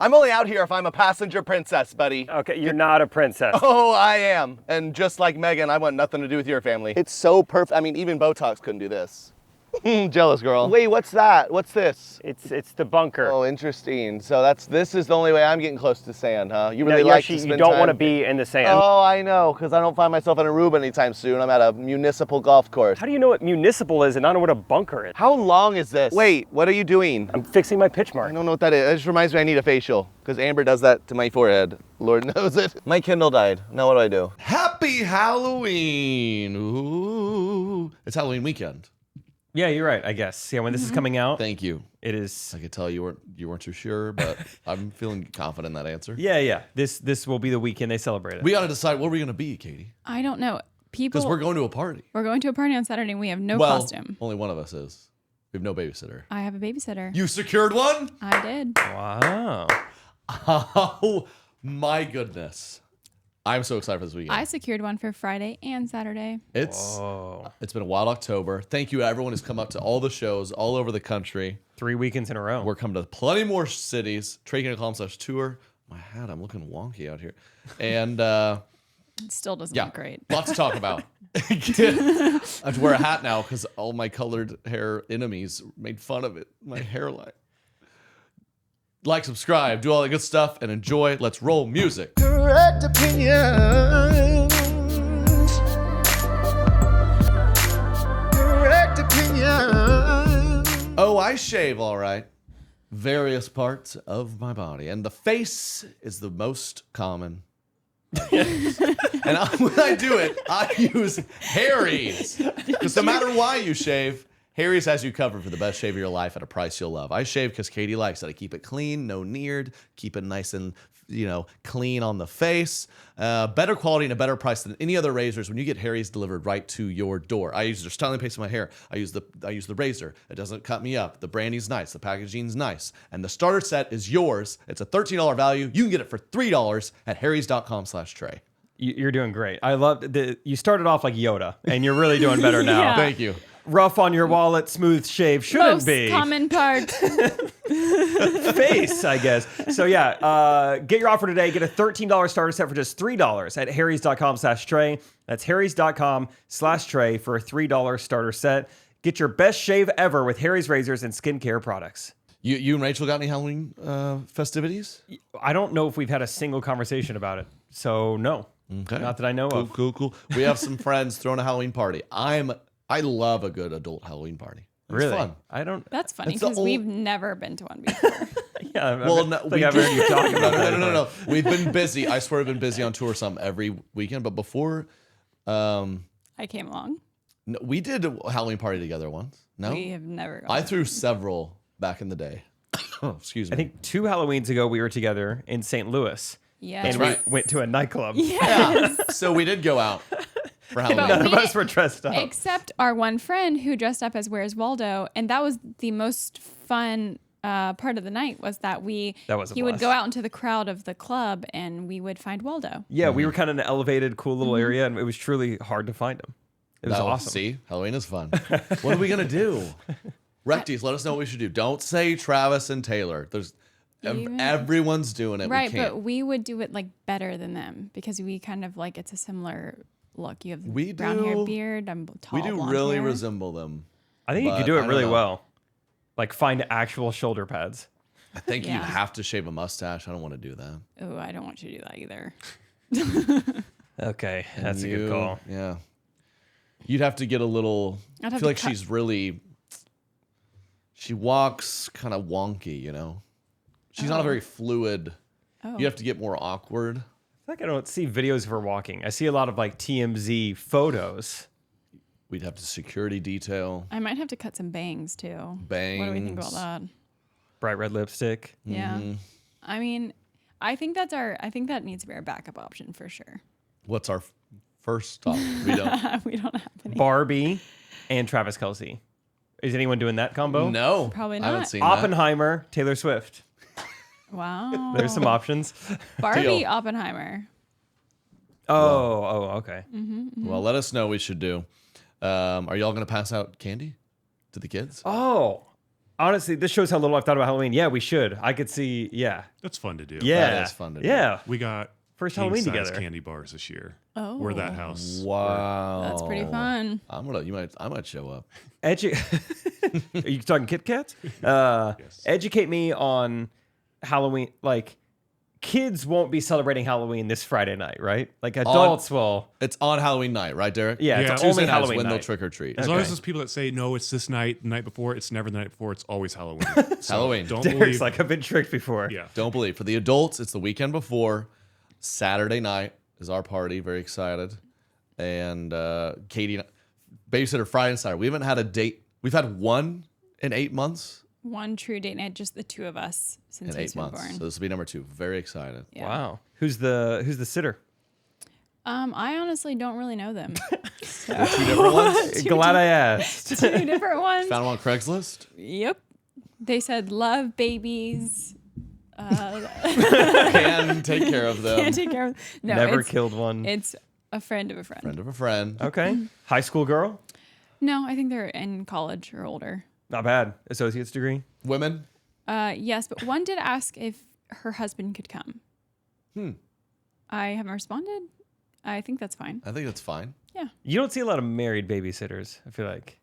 I'm only out here if I'm a passenger princess, buddy. Okay, you're not a princess. Oh, I am. And just like Megan, I want nothing to do with your family. It's so perfect. I mean, even Botox couldn't do this. Jealous girl. Wait, what's that? What's this? It's the bunker. Oh, interesting. So this is the only way I'm getting close to sand, huh? You No, really you like actually, to spend you don't time? want to be in the sand. Oh, I know, because I don't find myself in Aruba anytime soon. I'm at a municipal golf course. How do you know what municipal is and I don't know what a bunker is? How long is this? Wait, what are you doing? I'm fixing my pitch I mark. don't know what that is. It just reminds me I need a facial, because Amber does that to my forehead. Lord knows it. My Kindle died. Now what do I do? Happy Halloween. Ooh. It's Halloween weekend. Yeah, you're right, I guess. Yeah, when this is coming out, Thank you. it is. I could tell you weren't too sure, but I'm feeling confident in that answer. Yeah. This will be the weekend they celebrate it. We got to decide what we're going to be, Katie. I don't know. Because we're going to a party. We're going to a party on Saturday and we have no Well, costume. only one of us is. We have no babysitter. I have a babysitter. You secured one? I did. Wow. Oh, my goodness. I'm so excited for this weekend. I secured one for Friday and Saturday. It's Oh, been a wild October. Thank you to everyone who's come up to all the shows all over the country. 3 weekends in a row. We're coming to plenty more cities. Trey.com/tour. My hat, I'm looking wonky out here. And It still doesn't yeah, look great. lots to talk about. I have to wear a hat now because all my colored hair enemies made fun of it, my hairline. Like, subscribe, do all the good stuff, and enjoy. Let's roll music. Correct opinions. Correct opinions. Oh, I shave, all right. Various parts of my body. And the face is the most common. And when I do it, I use Harry's. Because no matter why you shave, Harry's has you covered for the best shave of your life at a price you'll love. I shave because Katie likes it. I keep it clean, no neared, keep it nice and clean on the face. Better quality and a better price than any other razors when you get Harry's delivered right to your door. I use their styling paste in my hair. I use the razor. It doesn't cut me up. The branding's nice. The packaging's nice. And the starter set is yours. It's a $13 value. You can get it for $3 at harrys.com/Trey. You're doing great. I love you started off like Yoda, and you're really doing better now. Yeah. Thank you. Rough on your wallet, smooth shave shouldn't Most be. common part. Face, I guess. So yeah, get your offer today. Get a $13 starter set for just $3 at harrys.com/Trey. That's harrys.com/Trey for a $3 starter set. Get your best shave ever with Harry's razors and skincare products. You and Rachel got any Halloween festivities? I don't know if we've had a single conversation about it. So no. Okay. Not that I know of. Cool. We have some friends throwing a Halloween party. I love a good adult Halloween party. It's Really? fun. I don't. That's funny That's the because old- we've never been to one before. Yeah. Well, no, we I've heard you talk about that. no. We've been busy. I swear we've been busy on tour some every weekend. But before, I came along. no, we did a Halloween party together once. No? We have never gone. I threw several back in the day. Excuse me. I think 2 Halloweens ago we were together in St. Louis. Yes. And we went to a nightclub. Yes. So we did go out for Halloween. None of We- us were dressed up. Except our one friend who dressed up as Where's Waldo, and that was the most fun part of the night. Was that was a he would blast. go out into the crowd of the club, and we would find Waldo. Yeah, we were kind of in an elevated, cool little area, and it was truly hard to find him. It was No, awesome. See, Halloween is fun. What are we gonna do? Recties, let us know what we should do. Don't say Travis and Taylor. Everyone's doing it. Right, we can't. but we would do it like better than them because we kind of like it's a similar look. You have We brown do- hair, beard. I'm tall. We do blonde really hair. resemble them. I think you But could do I it don't really know. well. Like find actual shoulder pads. I think you Yeah. have to shave a mustache. I don't want to do that. Oh, I don't want you to do that either. Okay, that's a good call. Yeah. You'd have to get a little. I'd I have feel to like cut- she's really. She walks kind of wonky, you know. She's not a very fluid. Oh. You have to get more awkward. I feel like I don't see videos of her walking. I see a lot of like TMZ photos. We'd have to security detail. I might have to cut some bangs too. What do we think about Bangs. that? Bright red lipstick. Yeah. I mean, I think that needs to be our backup option for sure. What's our first stop? We don't. We don't have any. Barbie and Travis Kelce. Is anyone doing that combo? No. Probably I haven't not. seen that. Oppenheimer, Taylor Swift. Wow. There's some options. Barbie Deal. Oppenheimer. Oh, okay. Well, let us know what we should do. Are y'all going to pass out candy to the kids? Oh, Honestly, this shows how little I've thought about Halloween. Yeah, we should. I could see. Yeah. That's fun to do. Yeah. That is fun to do. Yeah. We got First Halloween king-size together. candy bars this year. Oh. We're that house. Wow. That's pretty fun. I might show up. Are you talking Kit Kats? Educate me on Halloween. Like, kids won't be celebrating Halloween this Friday night, right? Like, adults will. It's on Halloween night, right, Derek? Yeah, Yeah. it's Tuesday only night is Halloween when they'll night. trick or treat. As long as Okay. there's people that say, no, it's this night, the night before, it's never the night before, it's always Halloween. So Halloween. Don't Derek's believe. like, I've been tricked before. Yeah. Don't believe. For the adults, it's the weekend before. Saturday night is our party. Very excited. And Katie, babysitter Friday and Saturday. We haven't had a date. We've had one in 8 months. One true date night, just the two of us since In he's 8 been months. born. So this will be number 2. Very excited. Yeah. Wow. Who's the sitter? I honestly don't really know them. So, 2 different ones. Glad I asked. 2 different ones. Found them on Craigslist. Yep. They said love babies. Can take care of them. Can't take care of. No, Never it's, killed one. It's a friend of a friend. Friend of a friend. Okay. High school girl? No, I think they're in college or older. Not bad. Associate's degree? Women. Yes, but one did ask if her husband could come. I haven't responded. I think that's fine. I think that's fine. Yeah. You don't see a lot of married babysitters, I feel like.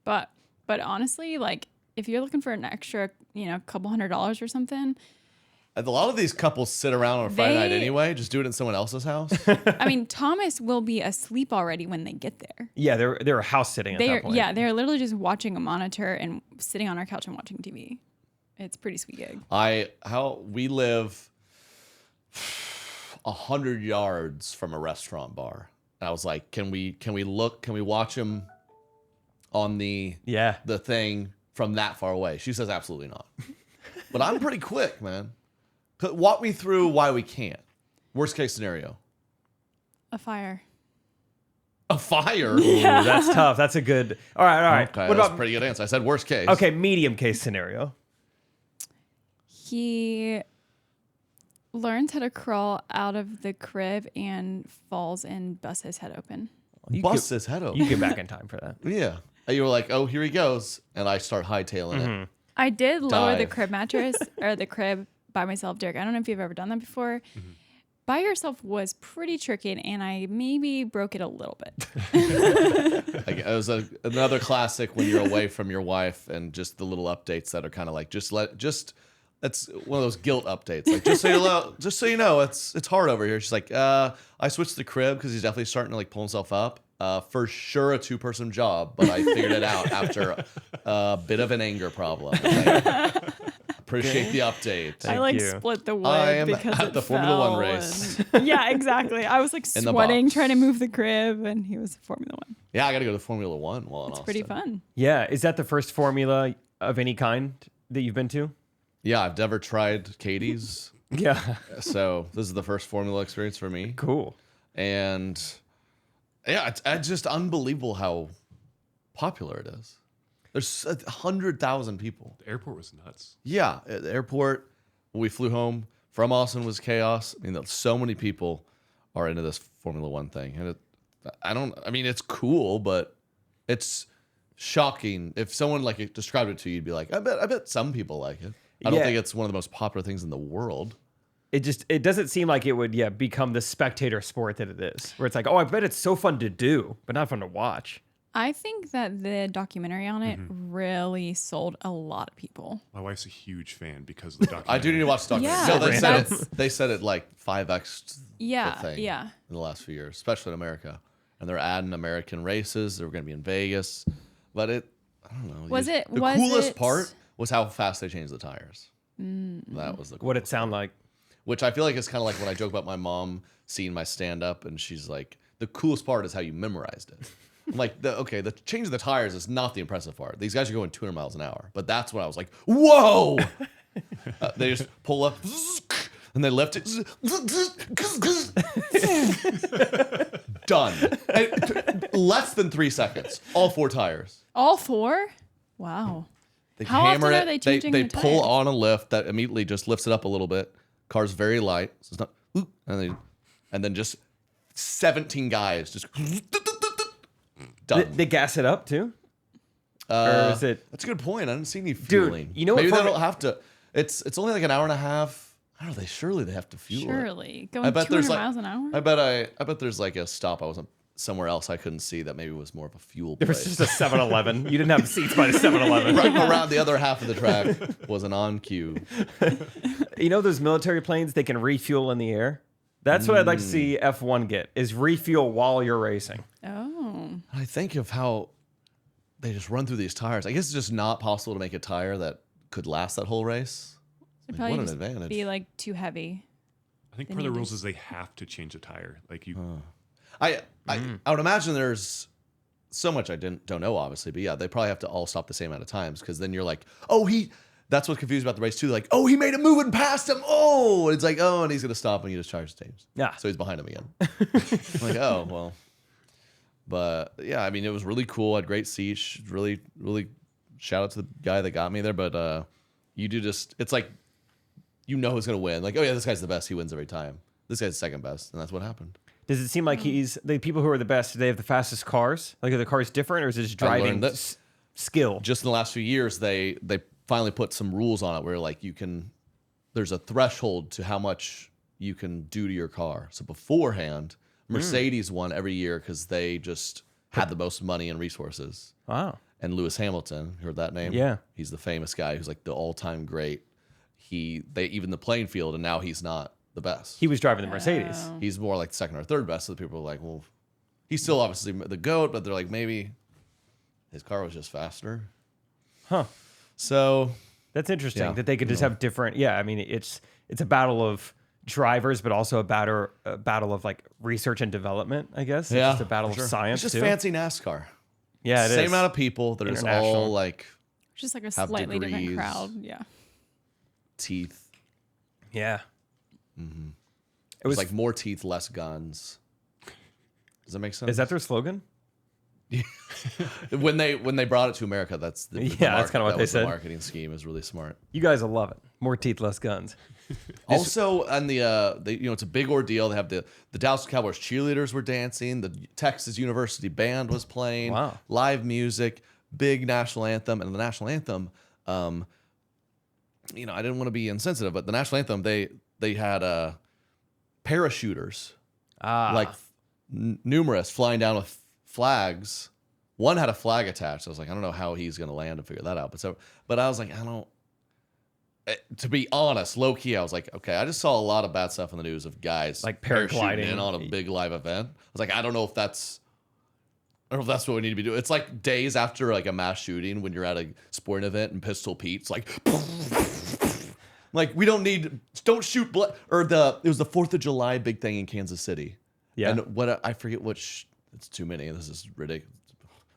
But honestly, like if you're looking for an extra, couple $100 or something, A lot of these couples sit around on a Friday night They- anyway, just do it in someone else's house. I mean, Thomas will be asleep already when they get there. Yeah, they're house sitting at that point. They're literally just watching a monitor and sitting on our couch and watching TV. It's a pretty sweet gig. We live 100 yards from a restaurant bar. And I was like, can we watch him on the thing from that far away? She says absolutely not. But I'm pretty quick, man. Walk me through why we can't. Worst case scenario. A fire. A fire? Ooh, that's tough. That's a good. All right. Okay, What that's about a pretty good answer. I said worst case. okay, medium case scenario? He learns how to crawl out of the crib and falls and busts his head open. Bust his head open. You get back in time for that. Yeah. And you were like, oh, here he goes. And I start hightailing Mm-hmm. it. I did lower the Dive. crib mattress or the crib by myself, Derek. I don't know if you've ever done that before. By yourself was pretty tricky, and I maybe broke it a little bit. Like, it was another classic when you're away from your wife and just the little updates that are kind of like, that's one of those guilt updates. Like, just so you know, it's hard over here. She's like, I switched the crib because he's definitely starting to like pull himself up. For sure a 2-person job, but I figured it out after a bit of an anger problem. Okay? Appreciate the update. I like you. split the wood I am because at it the Formula One fell race. and- yeah, exactly. I was like In the sweating box. trying to move the crib, and he was Formula One. Yeah, I got to go to Formula One while in It's Austin. pretty fun. Yeah, is that the first formula of any kind that you've been to? Yeah, I've never tried Katie's, Yeah. so this is the first Formula experience for me. Cool. And yeah, it's just unbelievable how popular it is. There's 100,000 people. The airport was nuts. Yeah, at the airport, when we flew home from Austin was chaos. I mean, so many people are into this Formula One thing. And it's cool, but it's shocking. If someone like described it to you, you'd be like, I bet some people like it. I don't Yeah. think it's one of the most popular things in the world. It doesn't seem like it would become the spectator sport that it is, where it's like, oh, I bet it's so fun to do, but not fun to watch. I think that the documentary on it really sold a lot of people. My wife's a huge fan because of the documentary. I do need to watch the documentary. Yeah, No, they that's- said it like 5x Yeah, the thing yeah. in the last few years, especially in America. And they're adding American races. They were going to be in Vegas, but I don't know. Was coolest it- part was how fast they changed the tires. That was the cool What it sound like? Which I feel like is kind of like when I joke about my mom seeing my stand up, and she's like, the coolest part is how you memorized it. I'm like, the change of the tires is not the impressive part. These guys are going 200 miles an hour, but that's when I was like, whoa! They just pull up and they lift it. Done. And less than 3 seconds. All 4 tires. All 4? Wow. They How hammer often it. are they changing They the pull tires? on a lift that immediately just lifts it up a little bit. Car's very light, so it's not. And then just 17 guys just done. They gas it up too? Or is it? That's a good point. I didn't see any fueling. you know what maybe they for- don't have to. It's only like an hour and a half. I don't know. Surely they have to fuel it. Surely. Going I bet 200 there's like miles an hour? I bet there's like a stop I wasn't somewhere else I couldn't see that maybe was more of a fuel There was place. just a 7-Eleven. You didn't have seats by the 7-Eleven. Right around the other half of the track was an on cue. You know those military planes, they can refuel in the air? That's what I'd like to see F1 get, is refuel while you're racing. Oh. I think of how they just run through these tires. I guess it's just not possible to make a tire that could last that whole race. It'd Like, probably what an just advantage. be like too heavy. I think They part of the need rules to- is they have to change the tire. Like you, I would imagine there's so much I don't know, obviously, but yeah, they probably have to all stop the same amount of times because then you're like, oh, that's what's confused about the race too. Like, oh, he made a move and passed him. Oh, and it's like, oh, and he's gonna stop and he just charges teams. Yeah. So he's behind him again. Like, oh, well. But yeah, I mean, it was really cool. I had great seats. Really, really shout out to the guy that got me there. But you do just, it's like, you know who's gonna win. Like, oh yeah, this guy's the best. He wins every time. This guy's second best, and that's what happened. Does it seem like the people who are the best, do they have the fastest cars? Like, are the cars different, or is it just I learned driving that- skill? Just in the last few years, they finally put some rules on it where like there's a threshold to how much you can do to your car. So beforehand, Mercedes won every year because they just had the most money and resources. Wow. And Lewis Hamilton, heard that name? Yeah. He's the famous guy who's like the all-time great. They even the playing field, and now he's not the best. He was driving the Mercedes. Oh. He's more like second or third best. So the people are like, well, he's still obviously the GOAT, but they're like, maybe his car was just faster. Huh. So That's interesting Yeah, that they could just have different. Yeah, I mean, it's a battle of drivers, but also a battle of like research and development. I guess. It's just a battle of science It's just too. fancy NASCAR. Yeah, it is. Same amount of people. They're just all International. like Just like a Have slightly different degrees. crowd. Yeah. teeth. Yeah. It It was was like more teeth, less guns. Does that make sense? Is that their slogan? when they brought it to America? That's the Yeah, that's kinda what that they was the said. marketing scheme is really smart. You guys will love it. More teeth, less guns. Also, on it's a big ordeal. They have the Dallas Cowboys cheerleaders were dancing. The Texas University band was playing. Wow. Live music, big national anthem, and the national anthem. I didn't want to be insensitive, but the national anthem they had parachuters, like numerous flying down with flags. One had a flag attached. I was like, I don't know how he's going to land and figure that out. But I was like, I don't. To be honest, low key, I was like, okay, I just saw a lot of bad stuff in the news of guys Like parachuting paragliding. in on a big live event. I was like, I don't know if that's what we need to be doing. It's like days after like a mass shooting when you're at a sporting event and Pistol Pete's like, like we don't shoot blood. It was the 4th of July big thing in Kansas City. Yeah. And I forget which. It's too many. This is ridiculous,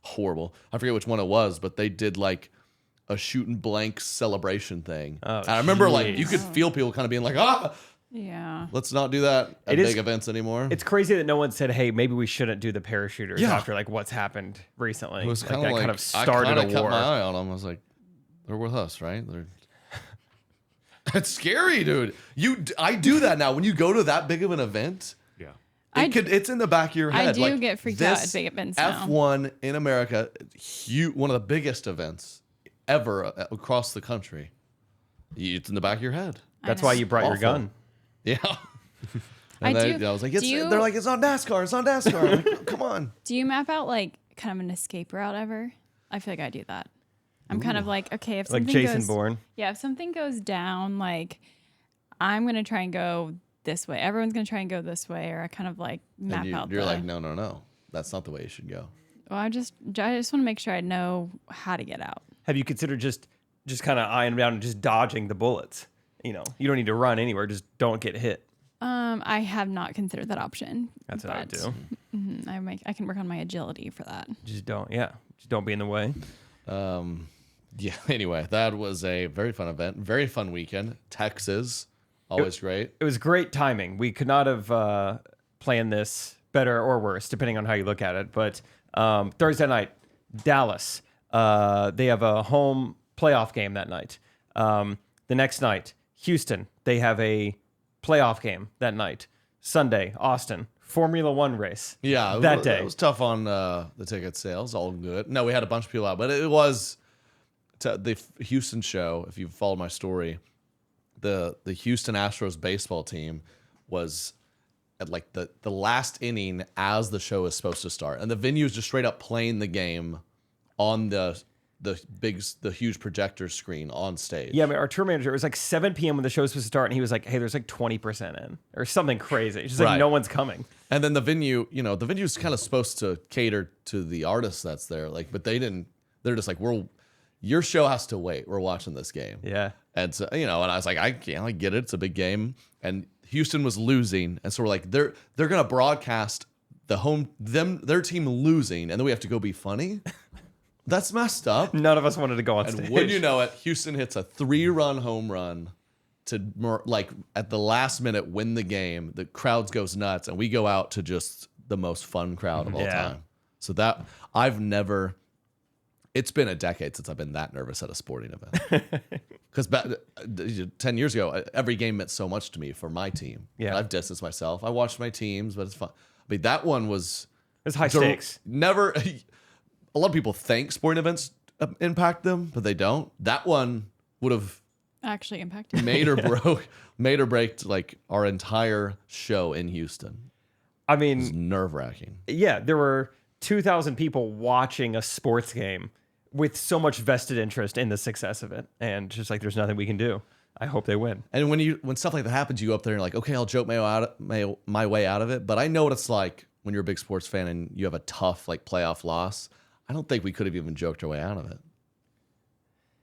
horrible. I forget which one it was, but they did like a shooting blank celebration thing. Oh, and I remember like jeez. you could feel people kind of being like, Yeah. let's not do that at It is- big events anymore. It's crazy that no one said, "Hey, maybe we shouldn't do the parachuters Yeah. after like what's happened recently." It was like kind that of like kind of started I a kinda war. Cut my eye on them. I was like, they're with us, right? It's scary, dude. I do that now. When you go to that big of an event, yeah. it's in the back of your I head. do like, get freaked out this at big events now. F1 in America, one of the biggest events ever across the country. It's in the back of your head. That's know. why you brought your Awful. gun. Yeah. I And do- I was like, do you- they're like, it's on NASCAR. It's on NASCAR. I'm like, come on. Do you map out like kind of an escape route ever? I feel like I do that. I'm kind of like, okay, if Like something Jason goes, Bourne. yeah, if something goes down, like I'm gonna try and go this way. Everyone's gonna try and go this way, or I kind of like map And out. you're like, no. That's not the way you should go. Well, I just want to make sure I know how to get out. Have you considered just kind of eyeing down and just dodging the bullets? You don't need to run anywhere. Just don't get hit. I have not considered that option. That's what I would but, do. I can work on my agility for that. Just don't be in the way. Yeah. Anyway, that was a very fun event. Very fun weekend. Texas, always great. It was great timing. We could not have planned this better or worse, depending on how you look at it. But Thursday night, Dallas, they have a home playoff game that night. The next night, Houston, they have a playoff game that night. Sunday, Austin, Formula One race. Yeah, that day. It was tough on the ticket sales. All good. No, we had a bunch of people out, but it was the Houston show. If you followed my story, the Houston Astros baseball team was at like the last inning as the show is supposed to start, and the venue is just straight up playing the game on the huge projector screen on stage. Yeah, I mean, our tour manager, it was like 7 p.m. when the show was supposed to start, and he was like, hey, there's like 20% in, or something crazy. It's just like, Right. no one's coming. And then the venue, the venue's kind of supposed to cater to the artist that's there, like, but they didn't. They're just like, your show has to wait. We're watching this game. Yeah. And so, and I was like, I get it. It's a big game. And Houston was losing, and so we're like, they're gonna broadcast their team losing, and then we have to go be funny. That's messed up. None of us wanted to go on And stage. when you know it, Houston hits a 3-run home run to like at the last minute win the game. The crowd goes nuts, and we go out to just the most fun crowd of all time. So that it's been a decade since I've been that nervous at a sporting event. Because 10 years ago, every game meant so much to me for my team. Yeah. And I've distanced myself. I watched my teams, but it's fun. I mean, that one was It's high stakes. Never. A lot of people think sporting events impact them, but they don't. That one would have Actually impacted. made or break like our entire show in Houston. I It was mean, nerve-wracking. yeah, there were 2,000 people watching a sports game with so much vested interest in the success of it. And just like, there's nothing we can do. I hope they win. And when stuff like that happens, you go up there and you're like, okay, I'll joke my way out of it. But I know what it's like when you're a big sports fan and you have a tough like playoff loss. I don't think we could have even joked our way out of it.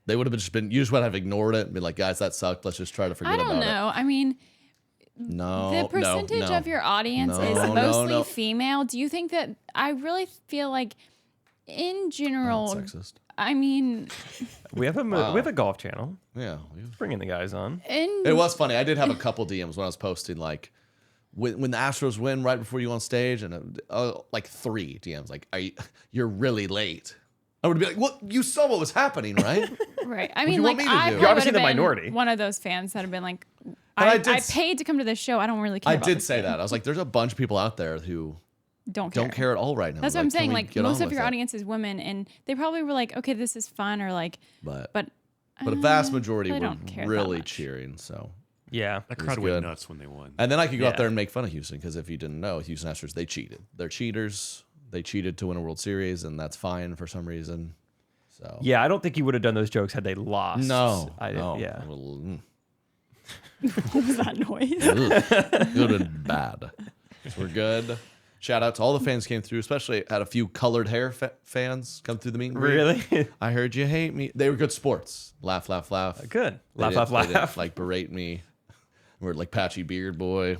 They would have you just would have ignored it and been like, guys, that sucked. Let's just try to forget about it. I don't know. I mean, the percentage of your audience is mostly female. Do you think that? I really feel like, in general, Sexist. I mean, We have a golf channel. Yeah. Bringing the guys on. It was funny. I did have a couple DMs when I was posting, like, when the Astros win right before you on stage, and like 3 DMs, like, you're really late. I would be like, what? You saw what was happening, right? right. I do mean, you want like, me to I do? You're probably obviously would the have been minority. one of those fans that have been like, I I did paid to come to this show. I don't really care. I about did this say game. that. I was like, there's a bunch of people out there who Don't care at all right now. That's what I'm can saying. we Like, get on most of with your it? audience is women, and they probably were like, okay, this is fun, or like, But but a vast majority they were don't care that really much. cheering. So. Yeah. That was crowd good. went nuts when they won. And then I could go out Yeah. there and make fun of Houston, because if you didn't know, Houston Astros, they cheated. They're cheaters. They cheated to win a World Series, and that's fine for some reason. So Yeah, I don't think you would have done those jokes had they lost. no, I didn't. no. Yeah. Well, What was that noise? good and bad. So we're good. Shout out to all the fans came through, especially had a few colored hair fans come through the meet and greet. Really? I heard you hate me. They were good sports. Laugh, laugh, laugh. Good. They Laugh, didn't- laugh, they didn't, laugh. like berate me. We're like patchy beard boy.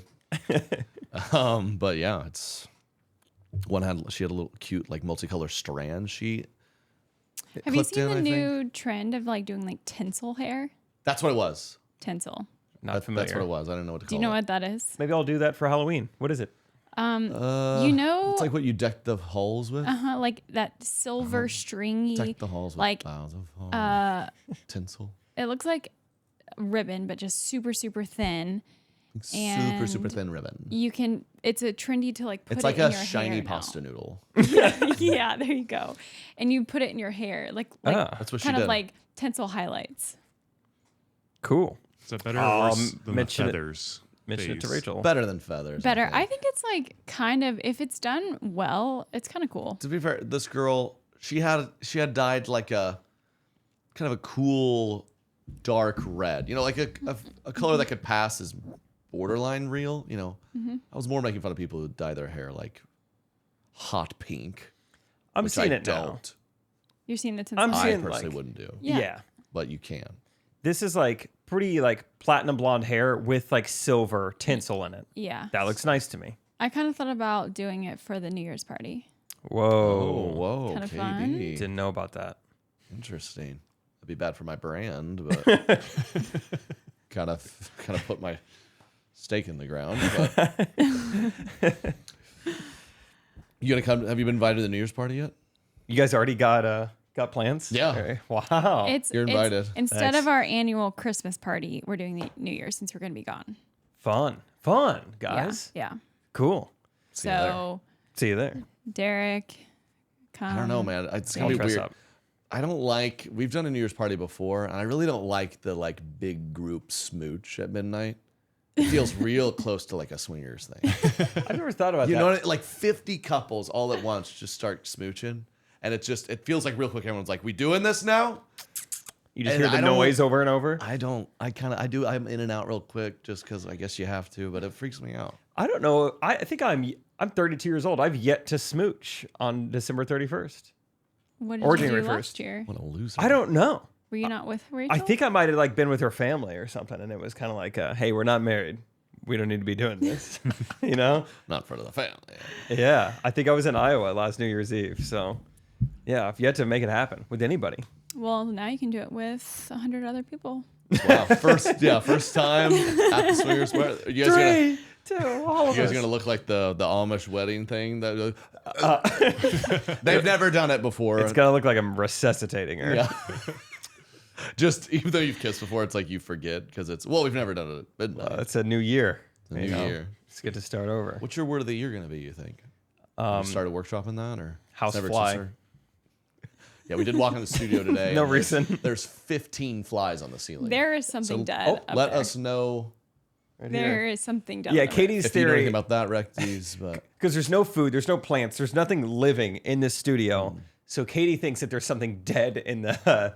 But yeah, she had a little cute like multicolor strand she Have you clipped seen in, the I think. new trend of like doing like tinsel hair? That's what it was. Tinsel. Not familiar. That's what it was. I didn't know what to Do call you know it. what that is? Maybe I'll do that for Halloween. What is it? You know, It's like what you deck the halls with. like that silver stringy, Deck the halls with like clouds of tinsel. it looks like ribbon, but just super, super thin. Super, super And thin ribbon. You can. It's a trendy to like put It's it like in a your shiny hair now. pasta noodle. Yeah, there you go. And you put it in your hair, like That's what she kind did. of like tinsel highlights. Cool. Is that better or worse than the mention it- feathers? Mention it to phase? Rachel. Better than feathers. Better. think. I think it's like kind of, if it's done well, it's kind of cool. To be fair, this girl, she had dyed like a kind of a cool dark red. You know, like a color that could pass as borderline real. You know, I was more making fun of people who dye their hair like hot pink. I'm which seeing I it now. don't. You're seeing the tinsel. I'm I seeing, personally like- wouldn't do, Yeah. but you can. This is like pretty like platinum blonde hair with like silver tinsel in it. Yeah. That looks nice to me. I kind of thought about doing it for the New Year's party. Oh, Whoa. whoa, Kinda KD. fun. Didn't know about that. Interesting. That'd be bad for my brand, but kind of put my stake in the ground. But you gonna come? Have you been invited to the New Year's party yet? You guys already got plans? Yeah. Okay. Wow. You're invited. Instead Thanks. of our annual Christmas party, we're doing the New Year's since we're going to be gone. Fun, Yeah. guys. Yeah. Cool. So See you there. Derek, come. I don't know, man. It's gonna I'll be dress weird. up. I don't like. We've done a New Year's party before, and I really don't like the like big group smooch at midnight. It feels real close to like a swingers thing. I've never thought about You that. know, like 50 couples all at once just start smooching, and it feels like real quick. Everyone's like, "We doing this now?" You just And hear the I don't- noise over and over. I don't. I do. I'm in and out real quick just because I guess you have to, but it freaks me out. I don't know. I think I'm 32 years old. I've yet to smooch on December 31st. What did Or you do January last 1st. year? What a loser. I don't know. Were you not with Rachel? I think I might have like been with her family or something, and it was kind of like, "Hey, we're not married. We don't need to be doing this," you know? Not in front of the family. Yeah, I think I was in Iowa last New Year's Eve, so yeah, I've yet to make it happen with anybody. Well, now you can do it with 100 other people. Wow. First time at the swingers party. You guys All of us. gonna look like the Amish wedding thing that they've never done it before. It's gonna look like I'm resuscitating her. Yeah. Just even though you've kissed before, it's like you forget because we've never done it at midnight. It's a new year. It's a new year. Let's get to start over. What's your word of the year gonna be? You think? You started workshopping that or House it's never fly. too soon? Yeah, we did walk in the studio today. No and reason. There's 15 flies on the ceiling. There is something dead. up let there. us know Right There here. is something dead. Yeah, on the roof. Katie's if you know theory, anything about that, Recties. But because there's no food, there's no plants, there's nothing living in this studio. So Katie thinks that there's something dead in the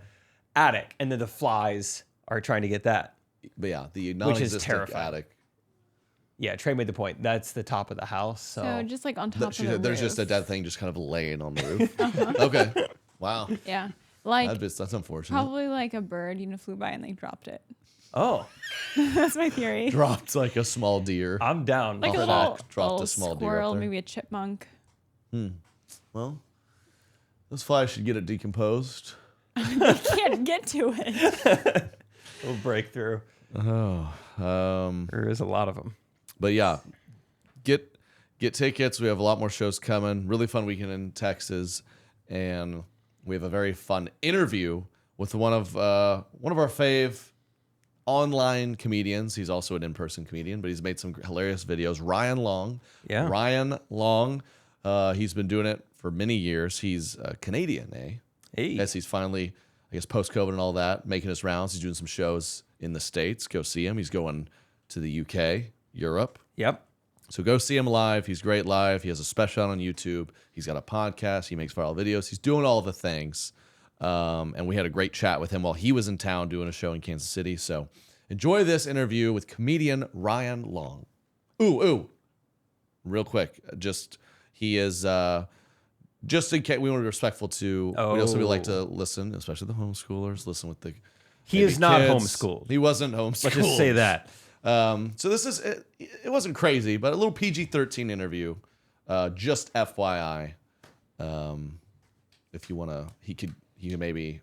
attic, and then the flies are trying to get that. yeah, the Which is non-existent terrifying. attic. Yeah, Trey made the point. That's the top of the house. So, So just like on top of She the said there's roof. just a dead thing just kind of laying on the roof. Okay. Wow. Yeah, like That's unfortunate. probably like a bird, flew by and they dropped it. oh, That's my theory. Dropped like a small deer. I'm down. Like for a that. little, Dropped a little small deer up squirrel, there. maybe a chipmunk. Well, those flies should get it decomposed. Can't get to it. We'll break through. There is a lot of them. But yeah, get tickets. We have a lot more shows coming. Really fun weekend in Texas, and we have a very fun interview with one of our fave online comedians. He's also an in-person comedian, but he's made some hilarious videos. Ryan Long. Yeah. Ryan Long. He's been doing it for many years. He's Canadian, eh? Hey. Yes, he's finally, I guess, post-COVID and all that, making his rounds. He's doing some shows in the States. Go see him. He's going to the UK, Europe. Yep. So go see him live. He's great live. He has a special on YouTube. He's got a podcast. He makes viral videos. He's doing all the things. And we had a great chat with him while he was in town doing a show in Kansas City. So enjoy this interview with comedian Ryan Long. Ooh. Real quick. He is... just in case we want to be respectful to, we also like to listen, especially the homeschoolers, listen with the He maybe is not kids. homeschooled. He wasn't homeschooled. Let's just say that. So this is, it wasn't crazy, but a little PG-13 interview. Just FYI. If you want to,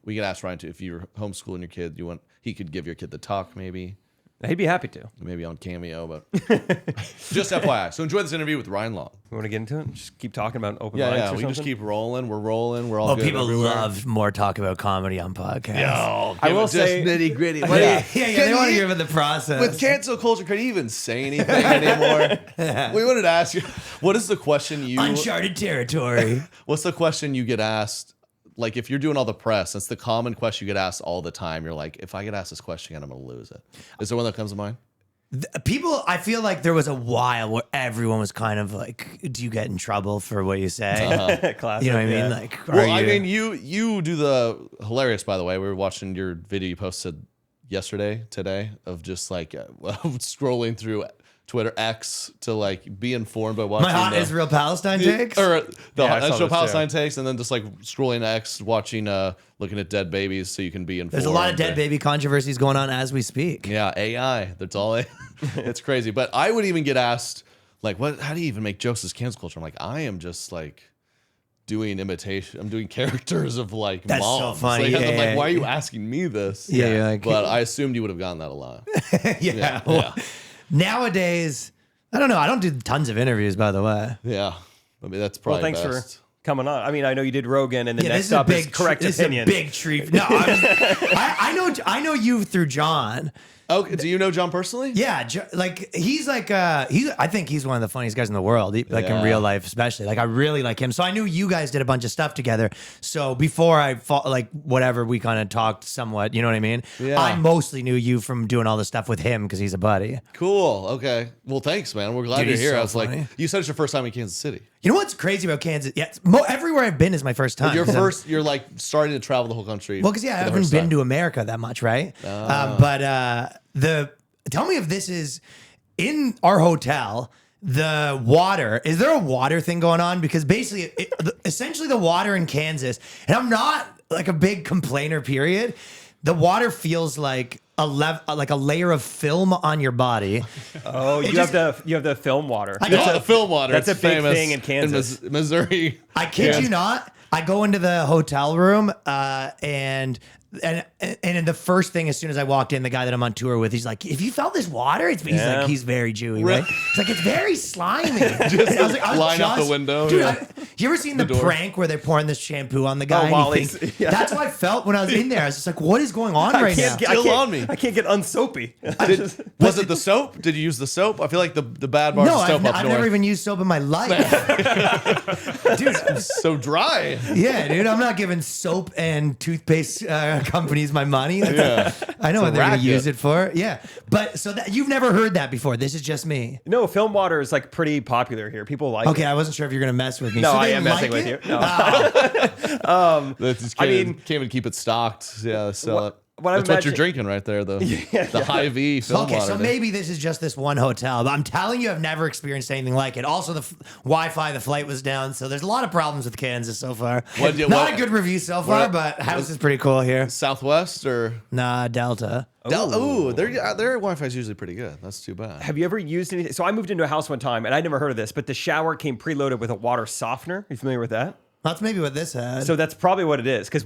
we could ask Ryan to, if you're homeschooling your kid, he could give your kid the talk maybe He'd be happy to. maybe on Cameo, but just FYI. So enjoy this interview with Ryan Long. You want to get into it? Just keep talking about open mics Yeah, or we something? just keep rolling. We're rolling. We're all Well, good people everywhere. love more talk about comedy on podcasts. I will say, nitty gritty. Yeah, they want to hear about the process. With cancel culture, can you even say anything anymore? We wanted to ask you, what is the question you... Uncharted territory. What's the question you get asked? Like, if you're doing all the press, that's the common question you get asked all the time. You're like, if I get asked this question again, I'm going to lose it. Is there one that comes to mind? People, I feel like there was a while where everyone was kind of like, do you get in trouble for what you say? classic. You know what I mean? yeah. Like, Well, are I you- mean, you do the hilarious, by the way. We were watching your video you posted today, of just like scrolling through Twitter X to like be informed by watching my hot the, Israel Palestine takes? or the Yeah, I saw Israel this Palestine takes, and then just like scrolling X, watching, looking at dead babies, so you can be informed. There's a lot of dead baby controversies going on as we speak. Yeah, AI. That's all. It's crazy. But I would even get asked, like, what? How do you even make jokes as cancel culture? I'm like, I am just like doing imitation. I'm doing characters of like That's so moms. funny. Like, Yeah, I'm like, yeah. why are you asking me this? Yeah, you're like- But I assumed you would have gotten that a lot. yeah. Yeah. Nowadays, I don't know. I don't do tons of interviews, by the way. Yeah. I mean, that's Well, probably thanks best. for coming on. I mean, I know you did Rogan, and the Yeah, next this is a up is big correct this opinion. Is a big treat. No, I know you through John. Okay, do you know John personally? Yeah, like he's like I think he's one of the funniest guys in the world, like in real life especially. Like I really like him. So I knew you guys did a bunch of stuff together. So before I fought, like whatever, we kind of talked somewhat. You know what I mean? Yeah. I mostly knew you from doing all the stuff with him because he's a buddy. Cool. Okay. Well, thanks, man. We're glad Dude, you're he's here. so I was funny. like, you said it's your first time in Kansas City. You know what's crazy about Kansas? Yeah, everywhere I've been is my first time. You're like starting to travel the whole country. Well, because I haven't been to America that much, right? Tell me if this is in our hotel. The water, is there a water thing going on? Because basically, essentially the water in Kansas, and I'm not like a big complainer, period. The water feels like a layer of film on your body. Oh, you have the film water. The film water. That's it's a big famous thing in Kansas. in Missouri. I kid you not. I go into the hotel room and the first thing, as soon as I walked in, the guy that I'm on tour with, he's like, "Have you felt this water?" He's very Jewy, right? He's like, "It's very slimy." I was like, line out the window. Dude, Yeah. you ever seen the prank where they're pouring this shampoo on the guy? Oh, and you Wally's. think- Yeah. That's how I felt when I was in there. I was just like, "What is going on right now?" Still on me. I can't get unsoapy. Was it the soap? Did you use the soap? I feel like the bad bars No, of soap up I've north. never even used soap in my life. Dude, so dry. yeah, dude, I'm not giving soap and toothpaste companies my money. Yeah. I know what they're going racket. to use it for. Yeah, but so that you've never heard that before. This is just me. No, film water is like pretty popular here. People like Okay, it. I wasn't sure if you're going to mess with me. No, So I they am like messing with it? you. No. That's just I can't, mean- can't even keep it stocked. Yeah, sell it. what I'm That's what you're imagining- drinking right there, though. The Hy-Vee film Okay, water. so maybe this is just this one hotel, but I'm telling you, I've never experienced anything like it. Also, the Wi-Fi, the flight was down, so there's a lot of problems with Kansas so far. What- Not a good review so far, what- but house is pretty cool here. Southwest or Nah, Delta. their Wi-Fi is usually pretty good. That's too bad. Have you ever used anything? So I moved into a house one time, and I'd never heard of this, but the shower came preloaded with a water softener. Are you familiar with that? That's maybe what this had. So that's probably what it is. Because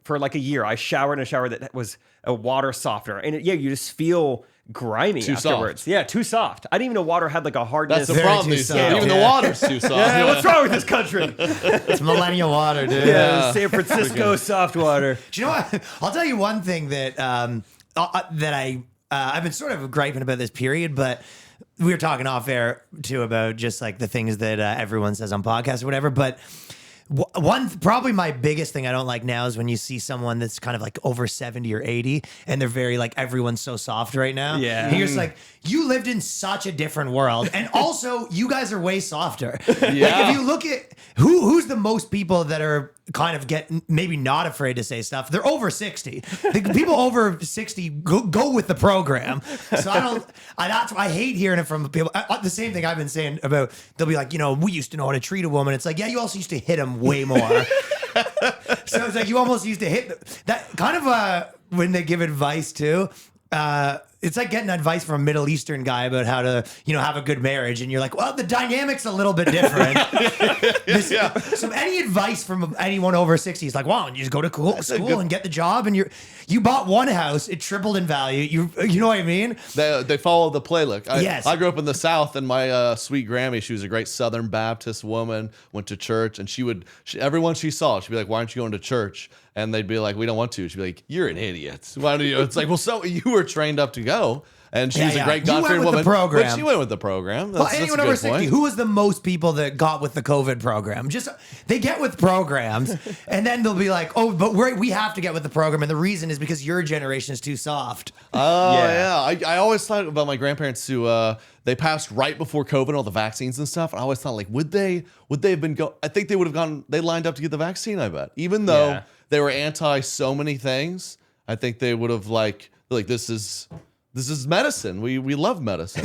for like a year, I showered in a shower that was a water softener, and you just feel grimy Too afterwards. soft. Yeah, too soft. I didn't even know water had like a hardness. That's the Very problem too these soft. days. Even the Yeah. water's too soft. Yeah, what's wrong with this country? it's millennial water, dude. Yeah, San Francisco soft water. Do you know what? I'll tell you one thing that I've been sort of griping about this period, but we were talking off air too about just like the things that everyone says on podcasts or whatever. But probably my biggest thing I don't like now is when you see someone that's kind of like over 70 or 80 and they're very like, everyone's so soft right now. Yeah. And you're just like, you lived in such a different world. And also you guys are way softer. Yeah. Like if you look at who's the most people that are kind of maybe not afraid to say stuff, they're over 60. The people over 60 go with the program. So I hate hearing it from people. The same thing I've been saying about, they'll be like, we used to know how to treat a woman. It's like, yeah, you also used to hit them way more. So it's like you almost used to hit that kind of when they give advice too. It's like getting advice from a Middle Eastern guy about how to, have a good marriage. And you're like, well, the dynamic's a little bit different. So any advice from anyone over 60 is like, wow, you just go to school and get the job. And you bought one house, it tripled in value. You know what I mean? They follow the playbook. Yes. I grew up in the South, and my sweet Grammy, she was a great Southern Baptist woman, went to church, and everyone she saw, she'd be like, why aren't you going to church? And they'd be like, we don't want to. She'd be like, you're an idiot. Why do you? It's like, well, so you were trained up to go. And she's a great You went God-fearing with the woman. program. But she went with the program. Well, That's anyone a over good 60, point. who was the most people that got with the COVID program? Just they get with programs, and then they'll be like, "Oh, but we have to get with the program," and the reason is because your generation is too soft. Oh, yeah. I always thought about my grandparents who they passed right before COVID, all the vaccines and stuff. And I always thought, like, would they have been I think they would have gone. They lined up to get the vaccine. I bet, even though they were anti so many things, I think they would have like this is medicine. We love medicine.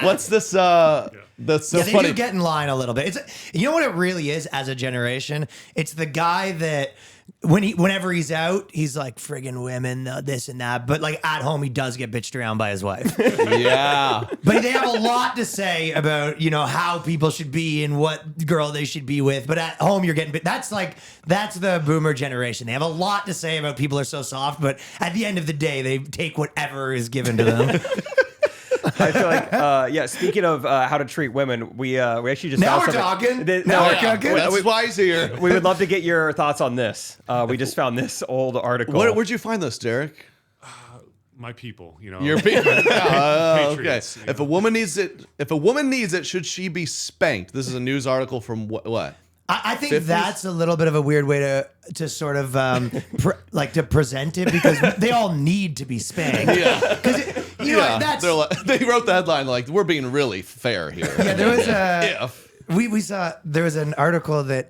What's this? That's so They funny. do get in line a little bit. You know what it really is as a generation? It's the guy that whenever he's out, he's like friggin' women, this and that. But like at home, he does get bitched around by his wife. Yeah. But they have a lot to say about, how people should be and what girl they should be with. But at home, you're getting that's the boomer generation. They have a lot to say about people are so soft, but at the end of the day, they take whatever is given to them. I feel like, speaking of how to treat women, we actually just Now found we're something. talking. Now we're talking. That's why he's here. We would love to get your thoughts on this. We just found this old article. Where'd you find this, Derek? My people, you know. Your people. Okay. Patriots, you If know. a woman needs it, should she be spanked? This is a news article from what? I think 50s? that's a little bit of a weird way to sort of to present it, because they all need to be spanked. Yeah. Because that's They're like, they wrote the headline like, we're being really fair here. yeah. There was If. we saw there was an article that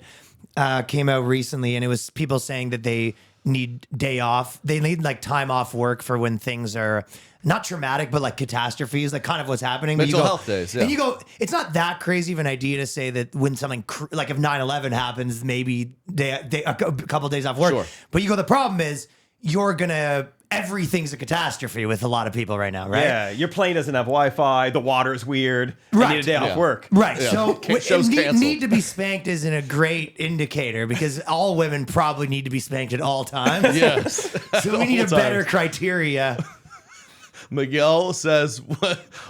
came out recently, and it was people saying that they need day off. They need like time off work for when things are not traumatic, but like catastrophes, like kind of what's happening. But Mental you go, health days, yeah. And you go, it's not that crazy of an idea to say that when something like if 9/11 happens, maybe a couple days off work. Sure. But you go, the problem is everything's a catastrophe with a lot of people right now, right? Yeah, your plane doesn't have Wi-Fi. The water's weird. I Right. need a day off Yeah. work. Right. Yeah. So Show's canceled. need to be spanked isn't a great indicator, because all women probably need to be spanked at all times. Yes. So we need a better criteria. Miguel says,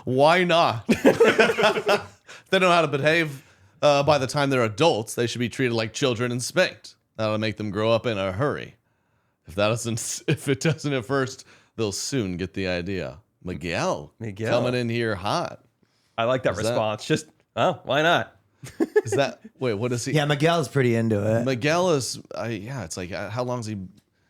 why not? If they don't know how to behave by the time they're adults, they should be treated like children and spanked. That'll make them grow up in a hurry. If it doesn't at first, they'll soon get the idea. Miguel. Coming in here hot. I like that response. Just, why not? Is that, wait, what is he? Yeah, Miguel's pretty into it. Miguel is, it's like, how long is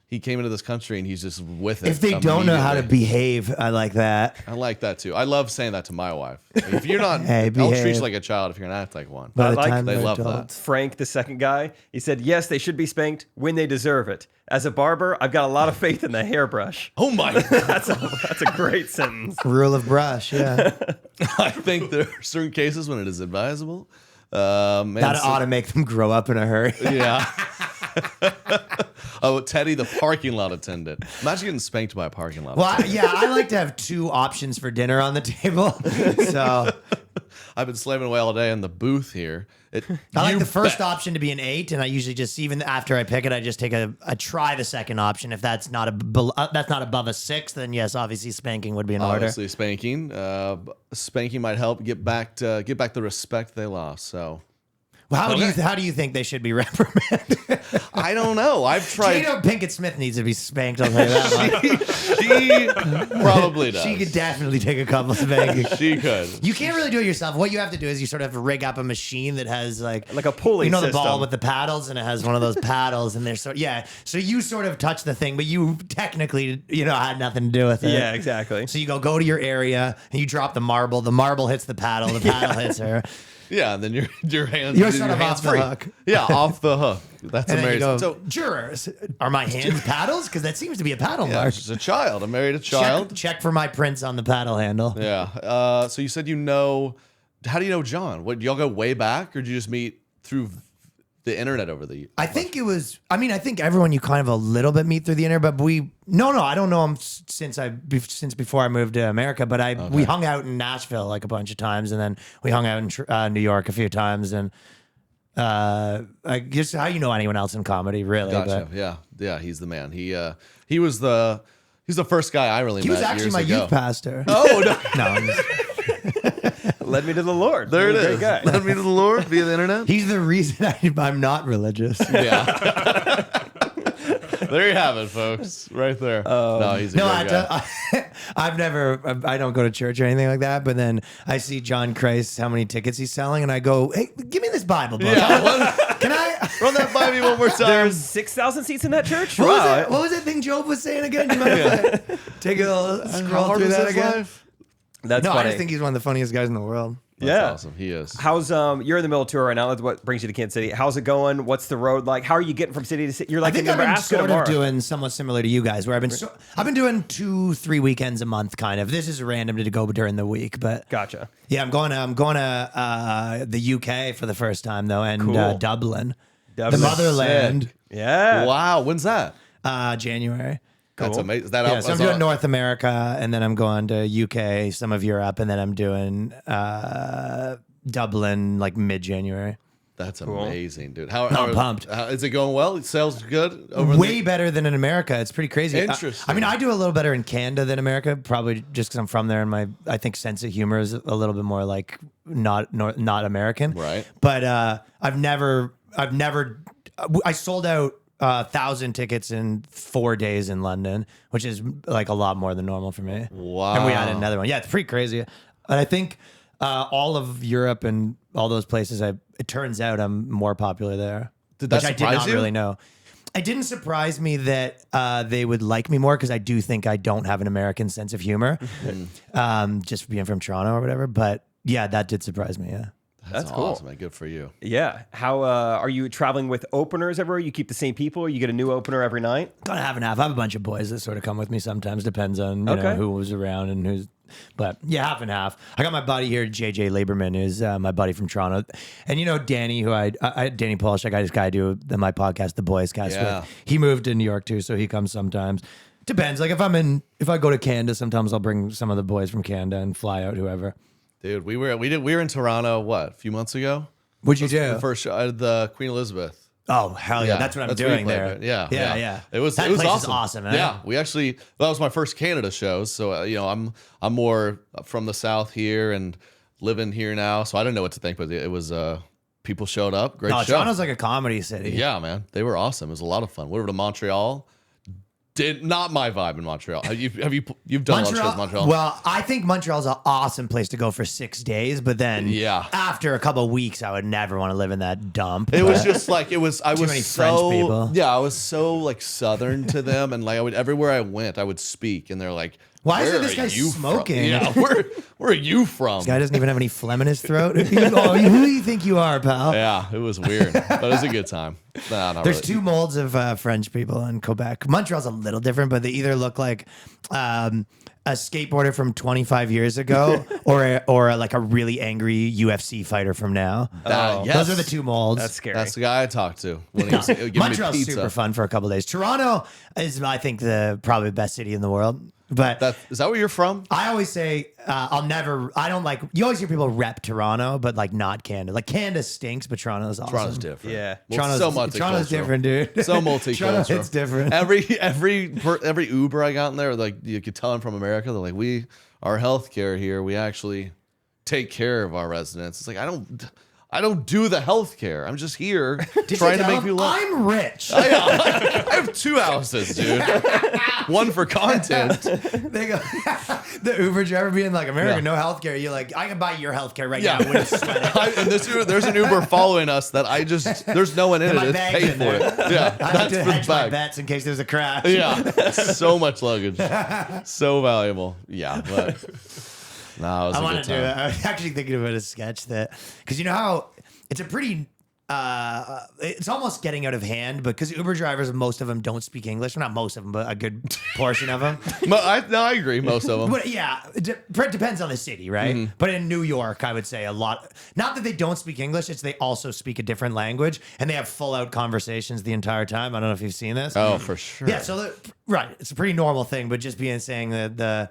he came into this country and he's just with it. If they don't know how to immediately. behave, I like that. I like that too. I love saying that to my wife. Like, if you're not, Hey, I'll treat behave. you like a child if you're gonna act like one. By the like- time they they're love that. adults. Frank, the second guy, he said, yes, they should be spanked when they deserve it. As a barber, I've got a lot of faith in the hairbrush. Oh my! That's a great sentence. Rule of brush, yeah. I think there are certain cases when it is advisable. That ought to make them grow up in a hurry. Yeah. Oh, Teddy, the parking lot attendant. Imagine getting spanked by a parking lot. Well, attendant. I like to have two options for dinner on the table. So I've been slaving away all day in the booth here. I like You the first bet. option to be an 8, and I usually just, even after I pick it, I just take a try the second option. If that's not above a 6, then yes, obviously spanking would be in order. Obviously, spanking. Spanking might help get back the respect they lost. So Well, how do you think they should be reprimanded? I don't know. I've tried. Jada Pinkett Smith needs to be spanked. I'll tell you that much. She probably does. She could definitely take a couple spankings. She could. You can't really do it yourself. What you have to do is you sort of have to rig up a machine that has like a pulley You know the system. ball with the paddles, and it has one of those paddles, and there's So you sort of touch the thing, but you technically had nothing to do with it. Yeah, exactly. So you go to your area and you drop the marble. The marble hits the paddle. The paddle hits her. Yeah, and then your hands. You're your sort of hands off the free. hook. Yeah, off the hook. That's And then you amazing. go, So jurors, are my hands paddles? Because that seems to be a paddle yeah, mark. she's a child. I married a child. Check for my prints on the paddle handle. Yeah. So you said you know. How do you know John? What, do y'all go way back, or did you just meet through the internet over the? I think it was. I mean, I think everyone you kind of a little bit meet through the internet, but No, I don't know him since before I moved to America. But we hung out in Nashville like a bunch of times, and then we hung out in New York a few times, and I guess how you know anyone else in comedy, really? Gotcha. Yeah. He's the man. He's the first guy I really He met. was actually years my ago. youth pastor. Oh no. No, I'm just- Led me to the Lord. There it He's a is. Great guy. Led me to the Lord via the internet. he's the reason I'm not religious. Yeah. There you have it, folks. Right there. No, he's a No, great guy. I don't go to church or anything like that. But then I see John Christ, how many tickets he's selling, and I go, "Hey, give me this Bible book. Can I?" Run that by me one more time. There's 6,000 seats in that church? What was that thing Job was saying again? Do you mind if I take a scroll through that again? That's No, funny. I just think he's one of the funniest guys in the world. That's yeah. awesome. He is. How's you're in the middle of tour right now? That's what brings you to Kansas City. How's it going? What's the road like? How are you getting from city to city? You're like I think in I've been Nebraska sort tomorrow. of doing somewhat similar to you guys, where I've been doing 2-3 weekends a month, kind of. This is random to go during the week, but Gotcha. yeah, I'm going to the UK for the first time though, and Cool. Dublin, the Dublin. motherland, Sick. Yeah. Wow. When's that? January. That's amazing. Is that Yeah, out? so I'm doing North America, and then I'm going to UK, some of Europe, and then I'm doing Dublin like mid-January. That's amazing, dude. I'm pumped. Is it going well? It sells good over Way better than in America. It's pretty crazy. Interesting. I mean, I do a little better in Canada than America, probably just because I'm from there, and I think sense of humor is a little bit more like not American. Right. But I sold out 1,000 tickets in 4 days in London, which is like a lot more than normal for me. Wow. And we had another one. Yeah, it's pretty crazy. And I think all of Europe and all those places, it turns out I'm more popular there. Did that which I did surprise not you? really know. It didn't surprise me that they would like me more because I do think I don't have an American sense of humor, just being from Toronto or whatever. But yeah, that did surprise me. Yeah. That's cool. awesome, man. Good for you. Yeah. How are you traveling with openers everywhere? You keep the same people, or you get a new opener every night? Kind of half and half. I have a bunch of boys that sort of come with me sometimes. Depends on you know, Okay. who was around and who's. But yeah, half and half. I got my buddy here, JJ Laberman, who's my buddy from Toronto, and you know Danny, who I Danny Polish. I got this guy I do my podcast, The Boys Cast. Yeah. With. He moved to New York too, so he comes sometimes. Depends. Like if I go to Canada, sometimes I'll bring some of the boys from Canada and fly out whoever. Dude, we were in Toronto, what, a few months ago? What'd you do? The first show, the Queen Elizabeth. Oh hell yeah, that's what I'm where doing we played there. it. Yeah. That It was place awesome. is awesome, man. Yeah, that was my first Canada show. So you know, I'm more from the South here and living here now. So I didn't know what to think, but it was people showed up. Great No, show. Toronto's like a comedy city. Yeah, man, they were awesome. It was a lot of fun. Went over to Montreal. Did not my vibe in Montreal. You've done a lot of shows in Montreal? Well, I think Montreal's an awesome place to go for 6 days, but then after a couple of weeks, I would never want to live in that dump. It was just like I was many so French people. Yeah, I was so like Southern to them, and like everywhere I went, I would speak, and they're like, Why isn't "Where this are guy you smoking?" from?" Yeah, where are you from? This guy doesn't even have any phlegm in his throat. Who do you think you are, pal? Yeah, it was weird, but it was a good time. Nah, not There's really. two molds of French people in Quebec. Montreal's a little different, but they either look like a skateboarder from 25 years ago or like a really angry UFC fighter from now. Yes. Those are the two molds. That's scary. That's the guy I talked to when he was giving me Montreal's pizza. super fun for a couple of days. Toronto is, I think, probably the best city in the world. But Is that where you're from? I always say I don't like. You always hear people rep Toronto, but like not Canada. Like Canada stinks, but Toronto's awesome. Toronto's different. Yeah. Well, Toronto's different, dude. So multicultural. Toronto, it's different. Every Uber I got in there, like you could tell I'm from America. They're like, our healthcare here, we actually take care of our residents. It's like I don't do the healthcare. I'm just here trying to make people laugh. I'm rich. I have 2 houses, dude. One for content. They go, the Uber driver being like, America, Yeah. no healthcare. You're like, I can buy your healthcare right Yeah. now. With sweat. And there's an Uber following us that there's no one in My it. It's bag's paid in for there. it. Yeah, I have that's to for the hedge my bag. bets in case there's a crash. Yeah, so much luggage, so valuable. Yeah, but no, it was I a want good to do time. it. I was actually thinking about a sketch because you know how it's a pretty. It's almost getting out of hand because Uber drivers, most of them don't speak English. Well, not most of them, but a good portion of them. I agree, most of them. But yeah, it depends on the city, right? Mm-hmm. But in New York, I would say a lot. Not that they don't speak English; it's they also speak a different language, and they have full-out conversations the entire time. I don't know if you've seen this. Oh, for sure. Yeah, so right, it's a pretty normal thing, but just saying that the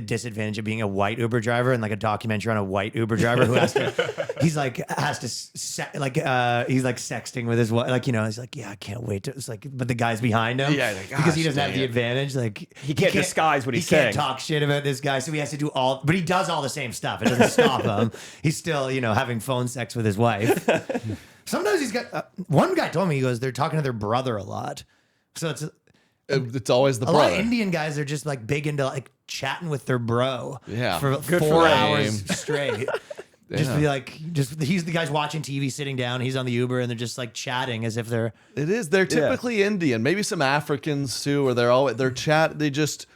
disadvantage of being a white Uber driver and like a documentary on a white Uber driver who has to, he's like sexting with his wife, like, you know, he's like, yeah, I can't wait to, it's like, but the guy's behind him, Yeah, like, because he gosh, doesn't have dang the it. advantage, like He can't disguise what he's he saying. can't talk shit about this guy, so he has to do but he does all the same stuff. It doesn't stop him. He's still, you know, having phone sex with his wife. Sometimes he's got one guy told me, he goes, they're talking to their brother a lot, so It's always the a lot brother. of Indian guys are just like big into like chatting with their bro Yeah. for Good 4 for hours them. straight. Just be like, he's the guy's watching TV, sitting down. He's on the Uber, and they're just like chatting as if they're. It is. They're typically Indian. Maybe some Africans too, or they're chat. They just.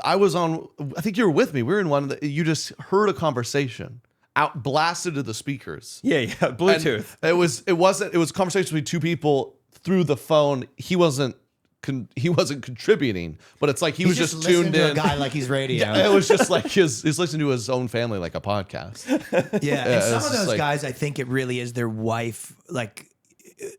I was on. I think you were with me. We were in one. You just heard a conversation out blasted to the speakers. Yeah, Bluetooth. And it wasn't. It was a conversation between two people through the phone. He wasn't contributing, but it's like he was just listening tuned to in. a guy like he's radio. Yeah, it was just like he's listening to his own family like a podcast. Yeah, and some it's of just those like- guys, I think it really is their wife. Like,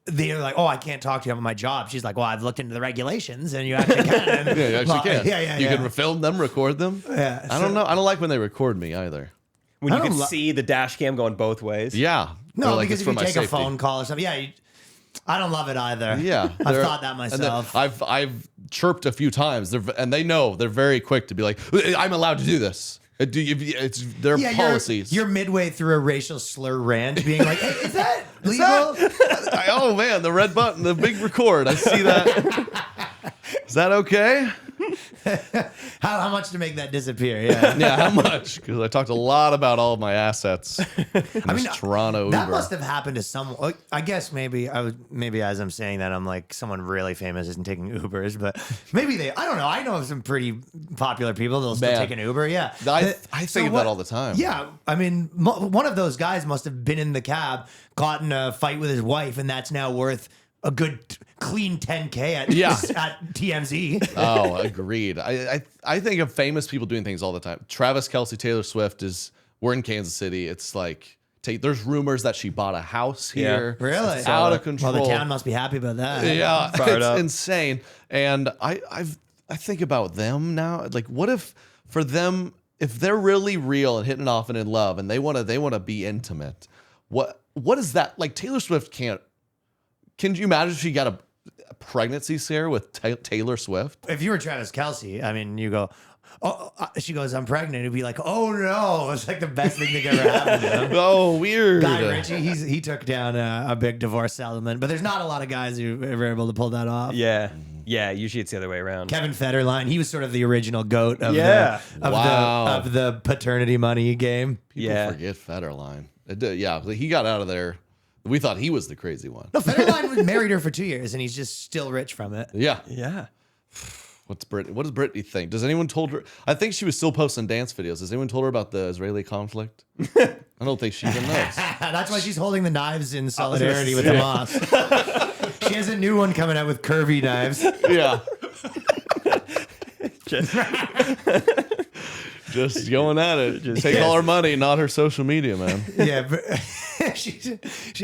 they're like, oh, I can't talk to you about my job. She's like, well, I've looked into the regulations, and you actually can. Yeah, you actually can. Yeah. You can film them, record them. Yeah, I don't know. I don't like when they record me either. When I you don't can lo- see the dash cam going both ways. Yeah. No, They're like, because it's if for you my take a safety. phone call or something, I don't love it either. Yeah, I've thought that and then myself. I've chirped a few times, and they know they're very quick to be like, "I'm allowed to do this." It's their policies. You're midway through a racial slur rant, being like, hey, is that legal? Oh man, the red button, the big record. I see that. Is that okay? How much to make that disappear? Yeah. Yeah, how much? Because I talked a lot about all of my assets. I mean, Toronto that Uber. must have happened to someone. Like, I guess maybe as I'm saying that, I'm like someone really famous isn't taking Ubers, but maybe I don't know. I know of some pretty popular people that'll still take an Uber. Yeah, I think of that all the time. Yeah, I mean, one of those guys must have been in the cab, got in a fight with his wife, and that's now worth a good clean 10K at TMZ. Oh, agreed. I think of famous people doing things all the time. Travis Kelce, Taylor Swift we're in Kansas City. It's like, there's rumors that she bought a house here. Yeah, really? It's out of control. Well, the town must be happy about that. Yeah, it's insane. And I think about them now. Like, what if for them, if they're really real and hitting it off and in love, and they want to be intimate, what is that? Like, Taylor Swift can't. Can you imagine if she got a pregnancy scare with Taylor Swift? If you were Travis Kelce, I mean, you go, she goes, I'm pregnant. It'd be like, oh no, it's like the best thing that could ever happen to him. Oh, weird. Guy Ritchie, he took down a big divorce settlement, but there's not a lot of guys who are able to pull that off. Yeah. Yeah, usually it's the other way around. Kevin Federline, he was sort of the original goat of Wow. the paternity money game. People forget Federline. Yeah, he got out of there. We thought he was the crazy one. No, Federline married her for 2 years, and he's just still rich from it. Yeah. Yeah. What does Brittany think? Does anyone told her? I think she was still posting dance videos. Has anyone told her about the Israeli conflict? I don't think she even knows. That's why she's holding the knives in solidarity with Hamas. She has a new one coming out with curvy knives. Yeah. Just going at it. Take all her money, not her social media, man. Yeah, but she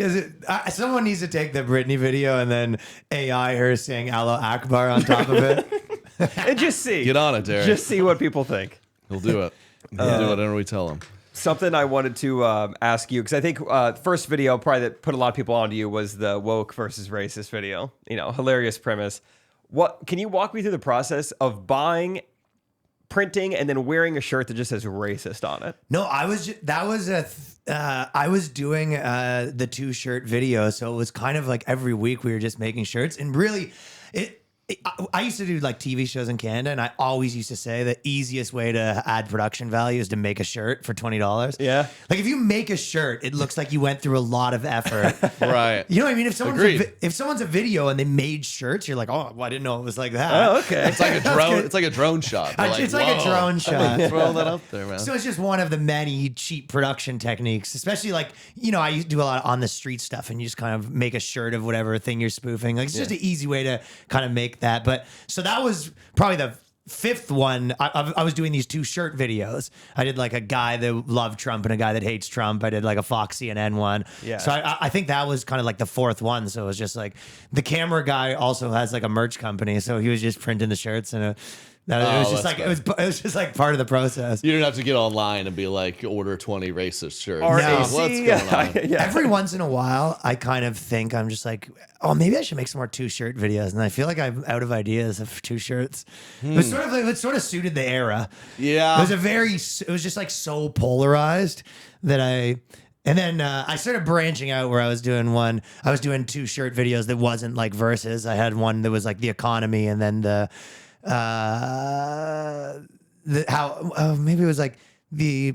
has it. Someone needs to take the Britney video and then AI her saying "Allah Akbar" on top of it. And just see. Get on it, Derek. Just see what people think. He'll do it. He'll do whatever we tell him. Something I wanted to ask you, because I think first video probably that put a lot of people onto you was the woke versus racist video. You know, hilarious premise. What can you walk me through the process of buying, printing, and then wearing a shirt that just says racist on it? No, I was doing the 2-shirt video, so it was kind of like every week we were just making shirts, and really I used to do like TV shows in Canada, and I always used to say the easiest way to add production value is to make a shirt for $20. Yeah. Like if you make a shirt, it looks like you went through a lot of effort. Right. You know what I mean? If someone's a video and they made shirts, you're like, oh, well, I didn't know it was like that. Oh, okay. It's like a drone. It's like a drone shot. It's like a drone shot. Throw that up there, man. So it's just one of the many cheap production techniques, especially like, you know, I used to do a lot of on the street stuff, and you just kind of make a shirt of whatever thing you're spoofing. Like it's just an easy way to kind of make that. But so that was probably the 5th one. I was doing these 2-shirt videos. I did like a guy that loved Trump and a guy that hates Trump. I did like a Fox CNN one. Yeah. So I think that was kind of like the 4th one. So it was just like the camera guy also has like a merch company. So he was just printing the shirts, and it was just like it was just like part of the process. You didn't have to get online and be like, order 20 racist shirts. No. What's going on? Yeah. Every once in a while, I kind of think I'm just like, oh, maybe I should make some more 2-shirt videos, and I feel like I'm out of ideas of 2 shirts. It sort of suited the era. Yeah, it was just like so polarized that And then I started branching out where I was doing 2-shirt videos that wasn't like verses. I had one that was like the economy, and then maybe it was like the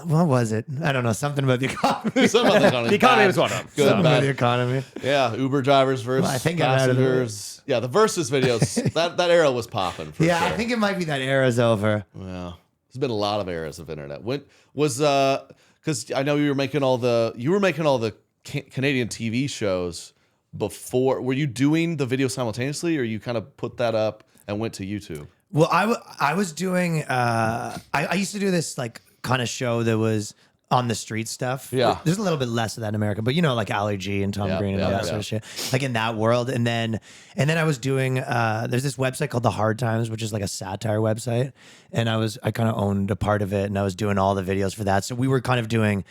what was it? I don't know. Something about the economy. The economy was one of them. Something about the economy. Yeah, Uber drivers versus I think I'm out of passengers. Yeah, the versus videos. that era was popping. For sure. I think it might be that era's over. Well, there's been a lot of eras of internet. When was because I know you were making all the Canadian TV shows before. Were you doing the video simultaneously, or you kind of put that up and went to YouTube? Well, I was doing I used to do this like kind of show that was on the street stuff. Yeah. There's a little bit less of that in America, but you know, like Ali G and Tom Green and all that sort of shit. Like in that world. And then I was doing there's this website called The Hard Times, which is like a satire website. And I kind of owned a part of it, and I was doing all the videos for that. So we were kind of doing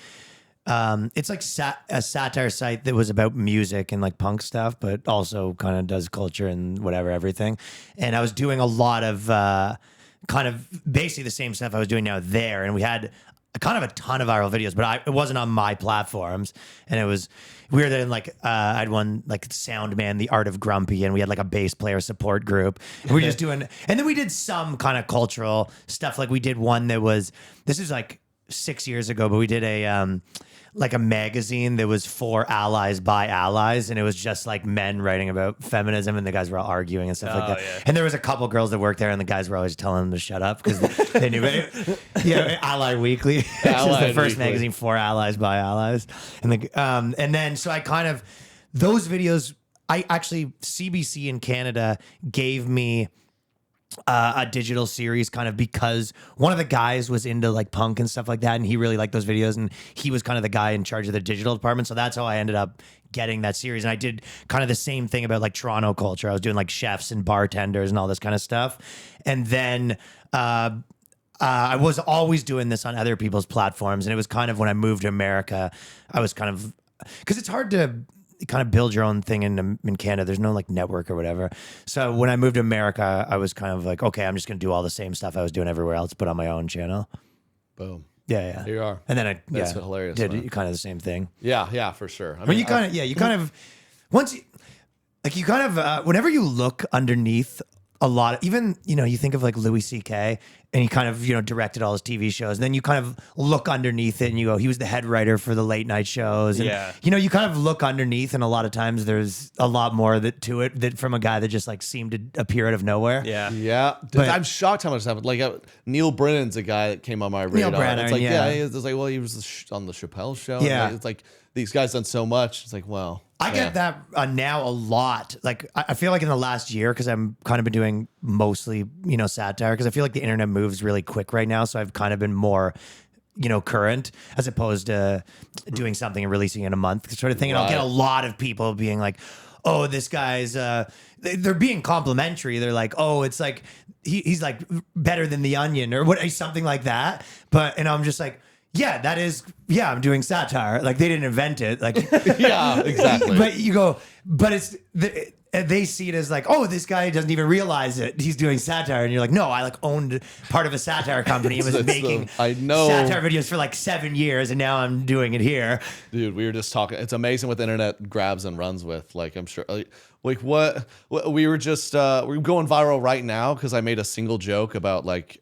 it's like a satire site that was about music and like punk stuff, but also kind of does culture and whatever, everything. And I was doing a lot of kind of basically the same stuff I was doing now there. And we had kind of a ton of viral videos, but it wasn't on my platforms. And we were then like, I had one like Sound Man, The Art of Grumpy, and we had like a bass player support group. And we were just doing, and then we did some kind of cultural stuff. Like we did one this is like 6 years ago, but we did like a magazine that was for allies by allies, and it was just like men writing about feminism, and the guys were all arguing and stuff like that. Yeah. And there was a couple girls that worked there, and the guys were always telling them to shut up because they knew it. Yeah, Ally Weekly, which was the first magazine for allies by allies, and then so I kind of those videos. I actually CBC in Canada gave me a digital series kind of because one of the guys was into like punk and stuff like that, and he really liked those videos, and he was kind of the guy in charge of the digital department. So that's how I ended up getting that series. And I did kind of the same thing about like Toronto culture. I was doing like chefs and bartenders and all this kind of stuff. And then I was always doing this on other people's platforms. And it was kind of when I moved to America, I was kind of, because it's hard to kind of build your own thing in Canada. There's no like network or whatever. So when I moved to America, I was kind of like, okay, I'm just going to do all the same stuff I was doing everywhere else, but on my own channel. Boom. Yeah. Here you are. And then That's hilarious. did man. kind of the same thing. Yeah, for sure. You kind of, once you, like you kind of, whenever you look underneath a lot of, even, you think of like Louis C.K. and he kind of, directed all his TV shows. And then you kind of look underneath it and you go, he was the head writer for the late night shows. And, you kind of look underneath, and a lot of times there's a lot more to it that from a guy that just like seemed to appear out of nowhere. Yeah. But I'm shocked how much happened. Like Neil Brennan's a guy that came on my radar. Neil Brennan, it's like, it's like, well, he was on the Chappelle show. Yeah. It's like these guys done so much. It's like, well. I get that now a lot. Like I feel like in the last year, because I'm kind of been doing mostly, satire, because I feel like the internet moves really quick right now. So I've kind of been more, current as opposed to doing something and releasing in a month sort of thing. And I'll get a lot of people being like, oh, this guy's, they're being complimentary. They're like, oh, it's like, he's like better than the Onion or what, something like that. And I'm just like, yeah, that is, I'm doing satire. Like they didn't invent it. Like, yeah, exactly. But you go, but they see it as like, oh, this guy doesn't even realize it. He's doing satire. And you're like, no, I like owned part of a satire company and was making satire videos for like 7 years. And now I'm doing it here. Dude, we were just talking. It's amazing what the internet grabs and runs with. Like, I'm sure, like what we were just, we're going viral right now because I made a single joke about like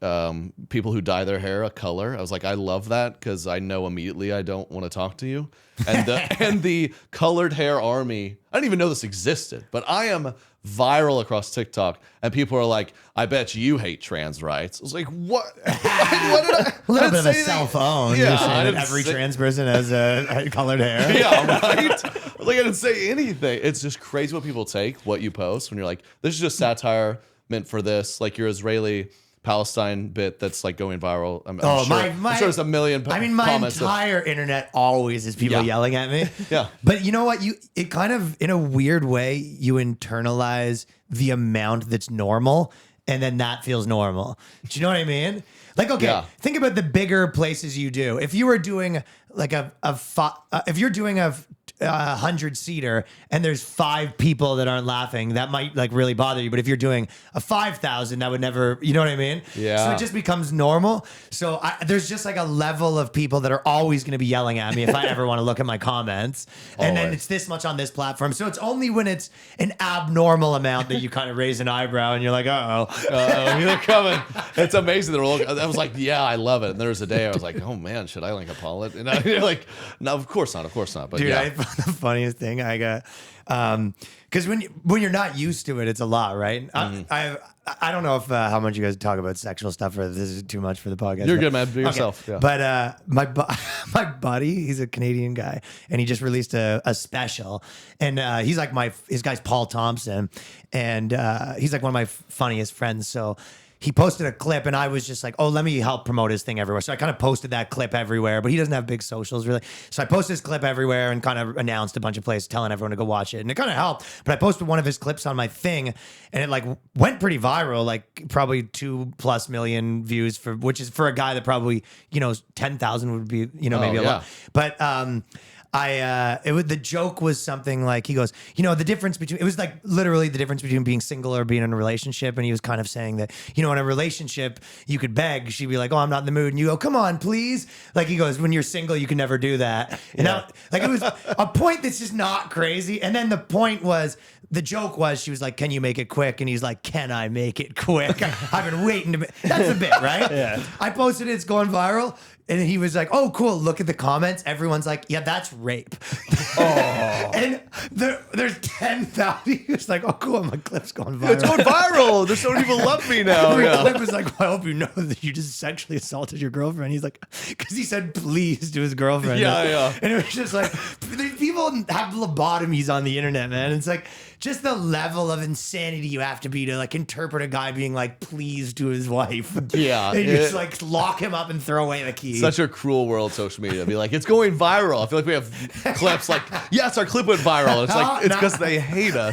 people who dye their hair a color. I was like, I love that because I know immediately I don't want to talk to you. And the colored hair army, I didn't even know this existed, but I am viral across TikTok, and people are like, I bet you hate trans rights. I was like, what? What did a little bit of a self-own. Yeah, every trans person has a colored hair. Yeah, right? Like, I didn't say anything. It's just crazy what people take, what you post, when you're like, this is just satire meant for this. Like your Israeli Palestine bit that's like going viral. I'm sure there's a million my comments entire internet always is people yelling at me. Yeah. But you know what? It kind of, in a weird way, you internalize the amount that's normal, and then that feels normal. Do you know what I mean? Like, okay, think about the bigger places you do. If you were doing like if you're doing a 100-seater and there's 5 people that aren't laughing, that might like really bother you. But if you're doing a 5,000, that would never, you know what I mean? Yeah. So it just becomes normal. So there's just like a level of people that are always going to be yelling at me if I ever want to look at my comments. And then it's this much on this platform. So it's only when it's an abnormal amount that you kind of raise an eyebrow and you're like, you're coming. It's amazing. I was like, yeah, I love it. And there was a day I was like, oh man, should I like apologize? And you're like, no, of course not. But dude, the funniest thing I got, because when you're not used to it, it's a lot, right? I don't know if how much you guys talk about sexual stuff, or this is too much for the podcast. You're good, man. Do yourself. Yeah. But my buddy, he's a Canadian guy, and he just released a special, and he's like his guy's Paul Thompson, and he's like one of my funniest friends. So he posted a clip, and I was just like, oh, let me help promote his thing everywhere. So I kind of posted that clip everywhere, but he doesn't have big socials really. So I posted his clip everywhere and kind of announced a bunch of places, telling everyone to go watch it. And it kind of helped. But I posted one of his clips on my thing, and it like went pretty viral, like probably 2+ million views, which is for a guy that probably, 10,000 would be, maybe a lot. But the joke was something like, he goes, the difference between, it was like literally the difference between being single or being in a relationship. And he was kind of saying that, in a relationship, you could beg. She'd be like, oh, I'm not in the mood. And you go, come on, please. Like he goes, when you're single, you can never do that. And it was a point that's just not crazy. And then the joke was, she was like, can you make it quick? And he's like, can I make it quick? I've been waiting to, that's the bit, right? Yeah. I posted it, it's going viral. And he was like, oh, cool. Look at the comments. Everyone's like, yeah, that's rape. Oh. And there's 10,000. He was like, oh, cool. My clip's going viral. It's going viral. There's so many people love me now. Every clip was like, well, I hope you know that you just sexually assaulted your girlfriend. He's like, because he said please to his girlfriend. Yeah. And it was just like, people have lobotomies on the internet, man. It's like, just the level of insanity you have to be to like interpret a guy being like please to his wife. Yeah. And you just like lock him up and throw away the key. Such a cruel world, social media. Be like, it's going viral. I feel like we have clips like, yes, our clip went viral. It's like, it's because they hate us.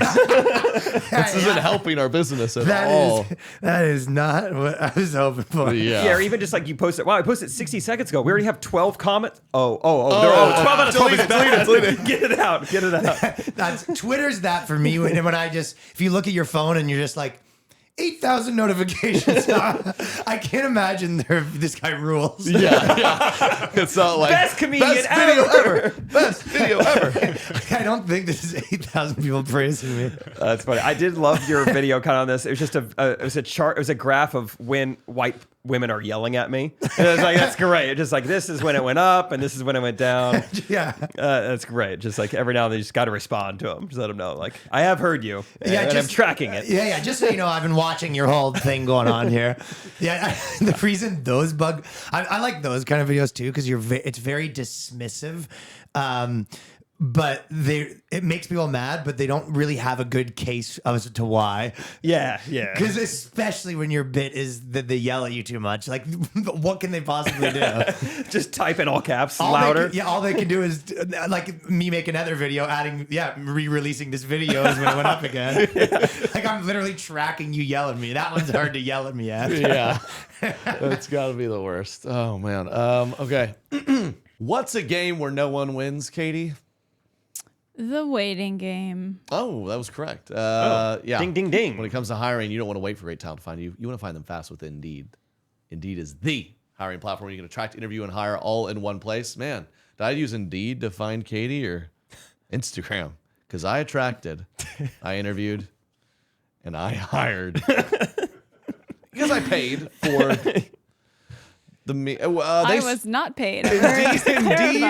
This isn't helping our business at all. That is not what I was hoping for. Yeah. Or even just like you posted, wow, I posted 60 seconds ago. We already have 12 comments. Oh, 12 out of 12 is bad. Delete it. Get it out. Twitter's that for me. When if you look at your phone and you're just like, 8,000 notifications. I can't imagine this guy rules. Yeah. It's not like best comedian best video ever. ever. Best video ever. I don't think this is 8,000 people praising me. That's funny. I did love your video kind of on this. It was just it was a chart. It was a graph of when white women are yelling at me. And it was like, that's great. It's just like, this is when it went up and this is when it went down. Yeah. That's great. Just like every now and then you just got to respond to them. Just let them know. Like, I have heard you. Yeah, and I'm tracking it. Yeah. Just so you know, I've been watching your whole thing going on here. Yeah. The reason those I like those kind of videos too, because it's very dismissive. But it makes people mad, but they don't really have a good case as to why. Yeah. Because especially when your bit is that they yell at you too much. Like, what can they possibly do? Just type in all caps louder. All they can do is like me make another video, re-releasing this video is when it went up again. Like I'm literally tracking you yell at me. That one's hard to yell at me at. Yeah. That's got to be the worst. Oh, man. Okay. What's a game where no one wins, Katie? The waiting game. Oh, that was correct. Yeah. Ding, ding, ding. When it comes to hiring, you don't want to wait for great talent to find you. You want to find them fast with Indeed. Indeed is the hiring platform where you can attract, interview, and hire all in one place. Man, did I use Indeed to find Katie or Instagram? Because I attracted, I interviewed, and I hired. Because I paid for I was not paid. Indeed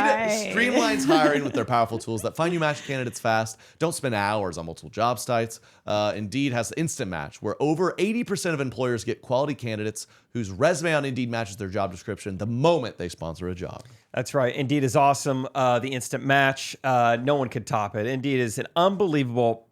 streamlines hiring with their powerful tools that find you match candidates fast. Don't spend hours on multiple job sites. Indeed has the instant match, where over 80% of employers get quality candidates whose resume on Indeed matches their job description the moment they sponsor a job. That's right. Indeed is awesome. The instant match, no one could top it. Indeed is an unbelievably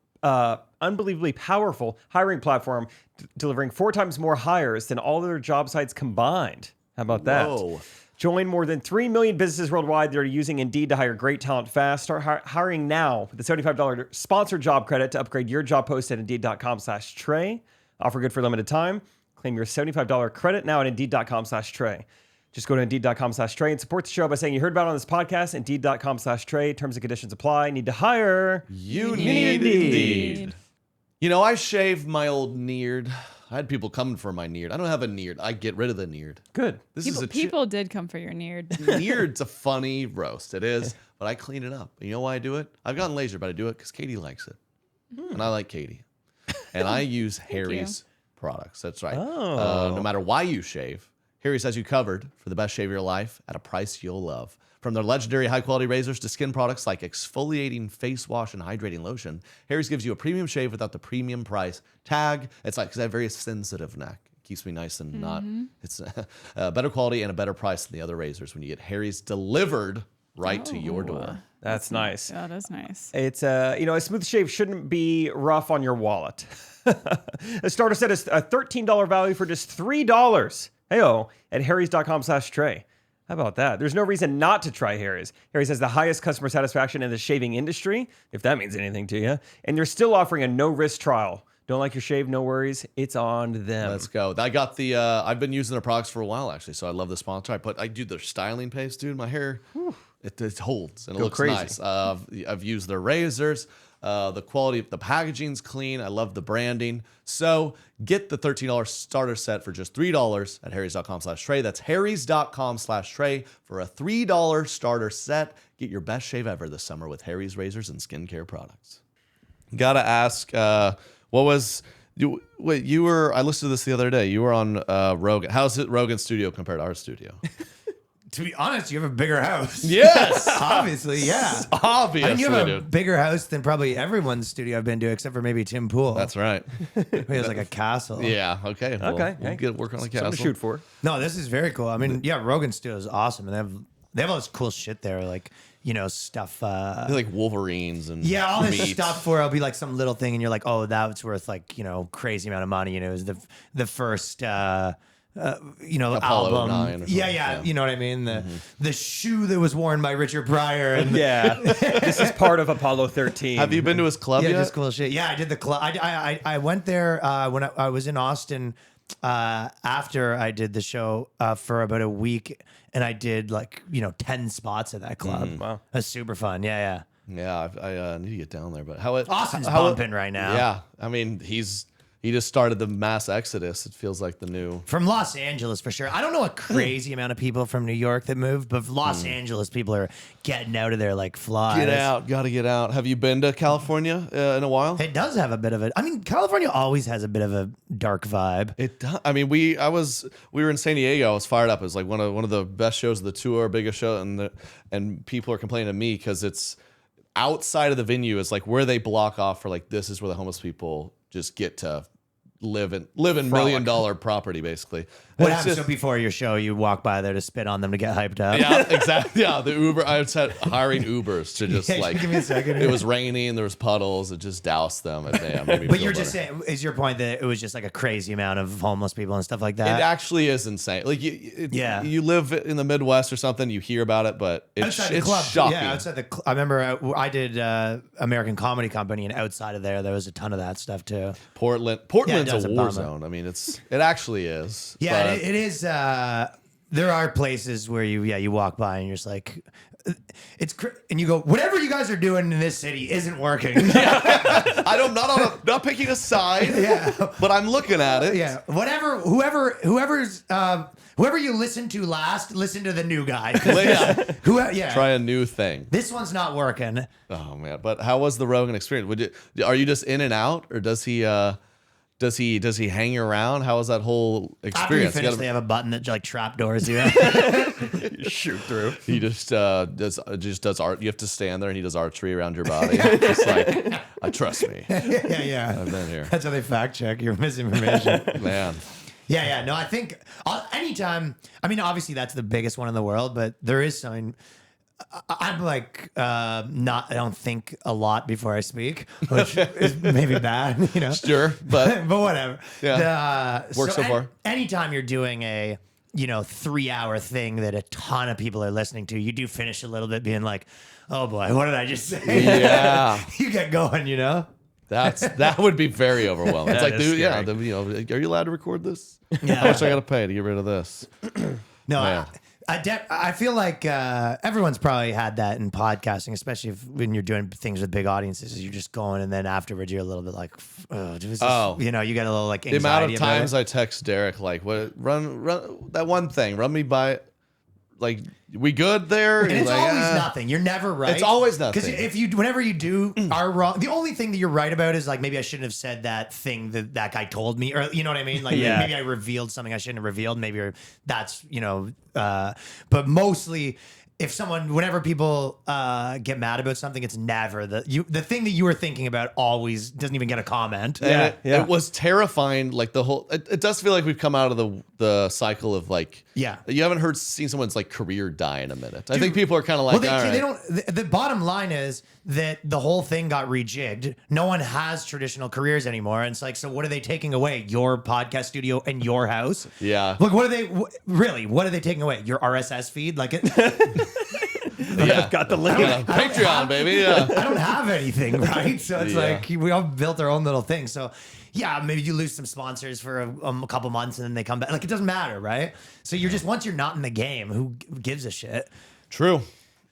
powerful hiring platform, delivering 4 times more hires than all other job sites combined. How about that? Whoa. Join more than 3 million businesses worldwide that are using Indeed to hire great talent fast. Start hiring now with the $75 sponsored job credit to upgrade your job post at Indeed.com/Trey. Offer good for a limited time. Claim your $75 credit now at Indeed.com/Trey. Just go to Indeed.com/Trey and support the show by saying you heard about it on this podcast. Indeed.com/Trey. Terms and conditions apply. Need to hire? You need Indeed. I shaved my old neard. I had people coming for my neard. I don't have a neard. I get rid of the neard. Good. People did come for your neard. Neard's a funny roast. It is, but I clean it up. You know why I do it? I've gotten lazier, but I do it because Katie likes it. And I like Katie. And I use Harry's products. That's right. Oh. No matter why you shave, Harry's has you covered for the best shave of your life at a price you'll love. From their legendary high-quality razors to skin products like exfoliating face wash and hydrating lotion, Harry's gives you a premium shave without the premium price tag. It's like, because I have a very sensitive neck. It keeps me nice and not. It's a better quality and a better price than the other razors when you get Harry's delivered right to your door. That's nice. That is nice. It's a smooth shave shouldn't be rough on your wallet. A starter set is a $13 value for just $3. Heyo, at harrys.com/Trey. How about that? There's no reason not to try Harry's. Harry's has the highest customer satisfaction in the shaving industry, if that means anything to you. And they're still offering a no-risk trial. Don't like your shave? No worries. It's on them. Let's go. I got I've been using their products for a while, actually, so I love the sponsor. I do their styling paste, dude. My hair, It holds and it Go looks crazy. nice. I've used their razors. The quality of the packaging's clean. I love the branding. So get the $13 starter set for just $3 at harrys.com/Trey. That's harrys.com/Trey for a $3 starter set. Get your best shave ever this summer with Harry's razors and skincare products. Gotta ask, what was you? Wait, you were? I listened to this the other day. You were on Rogan. How's it Rogan's studio compared to our studio? To be honest, you have a bigger house. Yes, Obviously, yeah. obviously, I mean, you have a dude. bigger house than probably everyone's studio I've been to, except for maybe Tim Pool. That's right. He has like a castle. Yeah. Okay. Well, Okay, We'll hey. get work on the Something castle. to shoot for. No, this is very cool. I mean, yeah, Rogan studio is awesome, and they have all this cool shit there, like stuff. They're like Wolverines and Yeah, all this meats. stuff where it'll be like some little thing, and you're like, oh, that's worth like crazy amount of money. It was the first. Apollo album. 9 or Yeah, something, yeah, yeah. you know what I mean. The shoe that was worn by Richard Pryor, and Yeah, this is part of Apollo 13. Have you been to his club yeah, yet? just cool shit. Yeah, I did the club. I went there when I was in Austin after I did the show for about a week, and I did 10 spots at that club. Wow. That's super fun. Yeah, Yeah, I need to get down there. But Austin's how bumping right now. Yeah, I mean he just started the mass exodus. It feels like the new. From Los Angeles, for sure. I don't know a crazy amount of people from New York that moved, but Los Angeles people are getting out of there like flies. Get out, gotta get out. Have you been to California in a while? It does have a bit of it. I mean, California always has a bit of a dark vibe. It does. I mean, we were in San Diego. I was fired up. It was like one of the best shows of the tour, biggest show, and people are complaining to me because it's outside of the venue. Is like where they block off for like this is where the homeless people just get to live in $1 million property basically. What It's happens just- before your show? You walk by there to spit on them to get hyped up. Yeah, exactly. Yeah, the Uber. I said hiring Ubers to just Yeah, give me a second It here. was rainy and there was puddles. It just doused them. And damn, made me But feel you're just better. saying, is your point that it was just like a crazy amount of homeless people and stuff like that? It actually is insane. Like Yeah. you live in the Midwest or something, you hear about it, but it's shocking. Yeah, outside the I remember I did American Comedy Company, and outside of there was a ton of that stuff too. Portland's does a a war bummer. zone. I mean, it actually is. Yeah, but- it is. There are places where you walk by and you're just like, and you go, whatever you guys are doing in this city isn't working. not picking a side. Yeah. But I'm looking at it. Yeah, whoever you listen to last, listen to the new guy. Yeah. Try a new thing. This one's not working. Oh man! But how was the Rogan experience? Are you just in and out, or does he hang around? How was that whole After you experience? finish, they have a button that like trapdoors you. Shoot through. He just does art. You have to stand there, and he does archery around your body. Just like, trust me, yeah. I've been here, That's how they fact check your misinformation. man. Yeah. No, I think anytime. I mean, obviously that's the biggest one in the world, but there is something. I'm like not. I don't think a lot before I speak, which is maybe bad, Sure, but but whatever. Yeah. Works so far. Anytime you're doing a 3-hour thing that a ton of people are listening to, you do finish a little bit being like, oh boy, what did I just say? Yeah. You get going, that would be very overwhelming. It's That like, is dude, are you allowed to record this? Yeah. How much I got to pay to get rid of this? No, Man. I feel like everyone's probably had that in podcasting, especially when you're doing things with big audiences. Is you're just going, and then afterwards you're a little bit like, you get a little like The anxiety amount of about times it. I text Derek, like, what? Run that one thing. Run me by. Like, we good there? And He's it's like, always nothing. You're never right. It's always nothing. Because whenever you do are wrong, the only thing that you're right about is like maybe I shouldn't have said that thing that guy told me, or you know what I mean? Like maybe I revealed something I shouldn't have revealed. Maybe that's but mostly. Whenever people get mad about something, it's never the thing that you were thinking about always doesn't even get a comment. And it was terrifying. Like the whole, it does feel like we've come out of the cycle of like, Yeah. you haven't seen someone's like career die in a minute. I think people are kind of like, Well, all right. they don't. The bottom line is that the whole thing got rejigged. No one has traditional careers anymore. And it's like, so what are they taking away? Your podcast studio and your house? Yeah. Look, what are they really? What are they taking away? Your RSS feed? Like it? Yeah. Got the link. Yeah. Patreon, baby. Yeah. I don't have anything, right? So it's Yeah. like we all built our own little thing. So yeah, maybe you lose some sponsors for a couple months and then they come back. Like it doesn't matter, right? So you're just once you're not in the game, who gives a shit? True.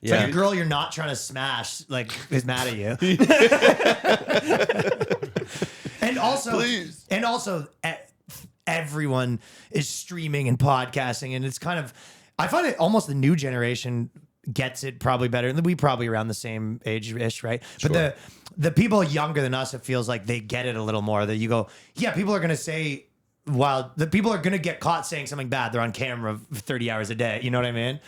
It's like a girl you're not trying to smash, like, is mad at you. and also, everyone is streaming and podcasting, and it's kind of, I find it almost the new generation gets it probably better. And we probably around the same age-ish, right? Sure. But the people younger than us, it feels like they get it a little more. That you go, yeah, people are going to say, while the people are going to get caught saying something bad, they're on camera 30 hours a day. You know what I mean?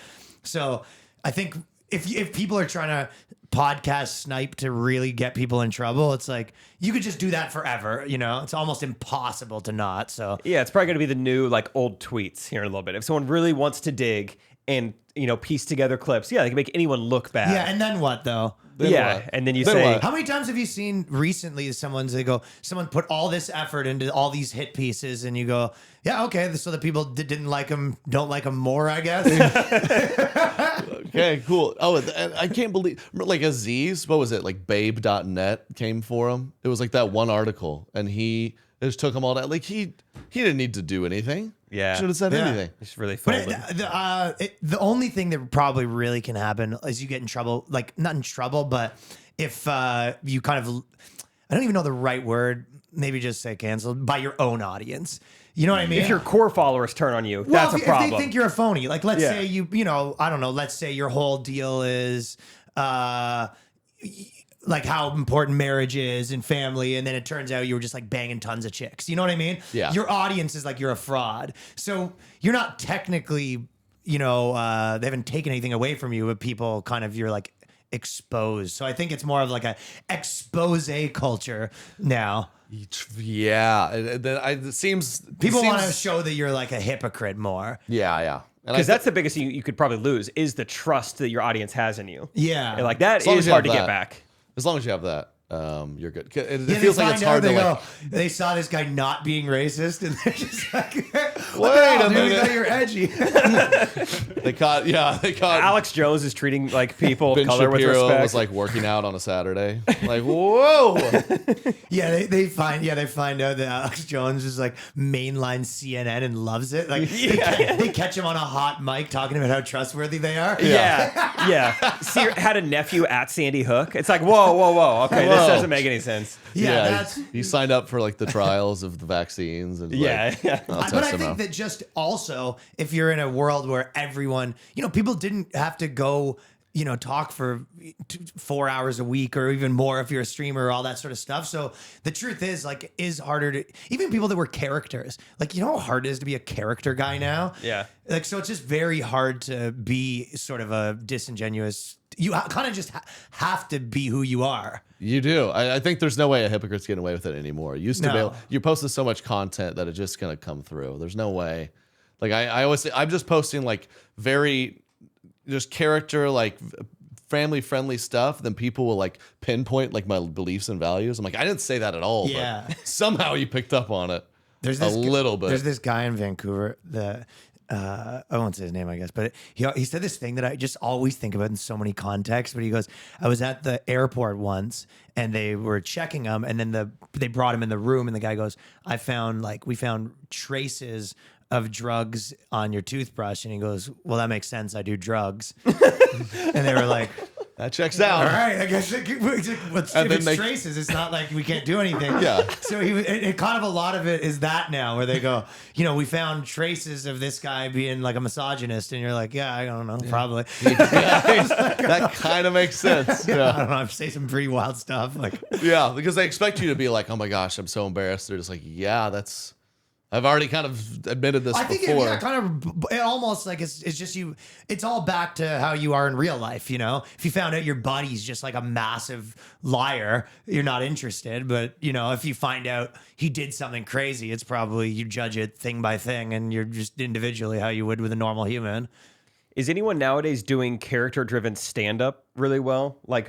So I think if people are trying to podcast snipe to really get people in trouble, it's like you could just do that forever. You know, it's almost impossible to not. So Yeah, it's probably going to be the new like old tweets here in a little bit. If someone really wants to dig and piece together clips, yeah, they can make anyone look bad. yeah, and then what though? And then you Then say, what? How many times have you seen recently someone put all this effort into all these hit pieces, and you go, yeah, okay, so the people didn't like them, don't like them more, I guess. Okay, cool. Oh, and I can't believe, like Aziz, what was it? Like babe.net came for him. It was like that one article, and he just took them all down. Like he didn't need to do anything. Yeah. Should have said Yeah. anything. it's really But funny. the only thing that probably really can happen is you get in trouble, like not in trouble, but if you kind of, I don't even know the right word, maybe just say canceled by your own audience. You know what I mean? If your core followers turn on you, Well, that's a if problem. they think you're a phony, like let's Yeah. say you know, I don't know, let's say your whole deal is like how important marriage is and family, and then it turns out you were just like banging tons of chicks. You know what I mean? Yeah. Your audience is like you're a fraud. So you're not technically, they haven't taken anything away from you, but people kind of, you're like exposed. So I think it's more of like a expose culture now. Yeah, it seems People want to show that you're like a hypocrite more. Yeah. And Because that's the biggest thing you could probably lose is the trust that your audience has in you. Yeah. And like that As long is as you hard to have get that. back. As long as you have that, you're good. It Yeah, feels they like it's find hard out, to they like. go, they saw this guy not being racist, and they're just like, Wait a minute. We thought you were edgy. They caught. Alex Jones is treating like people Ben of color with Shapiro respect. was like working out on a Saturday. Like, whoa. Yeah, they find out that Alex Jones is like mainline CNN and loves it. Like they catch him on a hot mic talking about how trustworthy they are. Yeah. See, had a nephew at Sandy Hook. It's like, whoa. Okay, this Whoa. doesn't make any sense. Yeah, that's. he signed up for like the trials of the vaccines and Yeah. I'll But test I him think out. that just also, if you're in a world where everyone, people didn't have to go, talk for 4 hours a week or even more if you're a streamer or all that sort of stuff. So the truth is, like, is harder to, even people that were characters, like, you know how hard it is to be a character guy now? Yeah. Like, so it's just very hard to be sort of a disingenuous, you kind of just have to be who you are. You do. I think there's no way a hypocrite's getting away with it anymore. You used to be No. able, you posted so much content that it's just gonna come through. There's no way. Like I always say, I'm just posting like very just character, like family friendly stuff. Then people will like pinpoint like my beliefs and values. I'm like, I didn't say that at all. Yeah. But somehow you picked up on it. There's a this little bit. There's this guy in Vancouver that I won't say his name, I guess, but he said this thing that I just always think about in so many contexts. But he goes, I was at the airport once, and they were checking him, and then they brought him in the room, and the guy goes, we found traces of drugs on your toothbrush, and he goes, well, that makes sense. I do drugs, and they were like. That checks out. All right, I guess if it's traces, it's not like we can't do anything. Yeah. So it kind of a lot of it is that now, where they go, we found traces of this guy being like a misogynist, and you're like, yeah, I don't know, probably. That kind of makes sense. I Yeah. don't know. I've said some pretty wild stuff. Like, Yeah, because they expect you to be like, oh my gosh, I'm so embarrassed. They're just like, yeah, I've already kind of admitted this I think before. it almost like it's just you. It's all back to how you are in real life. If you found out your buddy's just like a massive liar, you're not interested. But if you find out he did something crazy, it's probably you judge it thing by thing, and you're just individually how you would with a normal human. Is anyone nowadays doing character-driven stand-up really well? Like,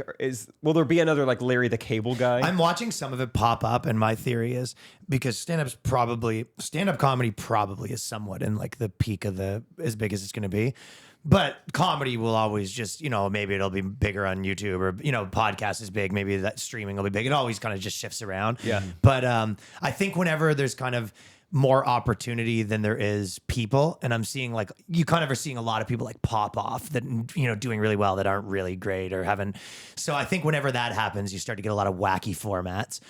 will there be another like Larry the Cable Guy? I'm watching some of it pop up, and my theory is because stand-up comedy probably is somewhat in like the peak of as big as it's going to be. But comedy will always just, maybe it'll be bigger on YouTube or, podcast is big. Maybe that streaming will be big. It always kind of just shifts around. Yeah. But I think whenever there's kind of more opportunity than there is people. And I'm seeing like, you kind of are seeing a lot of people like pop off that, you know, doing really well that aren't really great or haven't. So I think whenever that happens, you start to get a lot of wacky formats.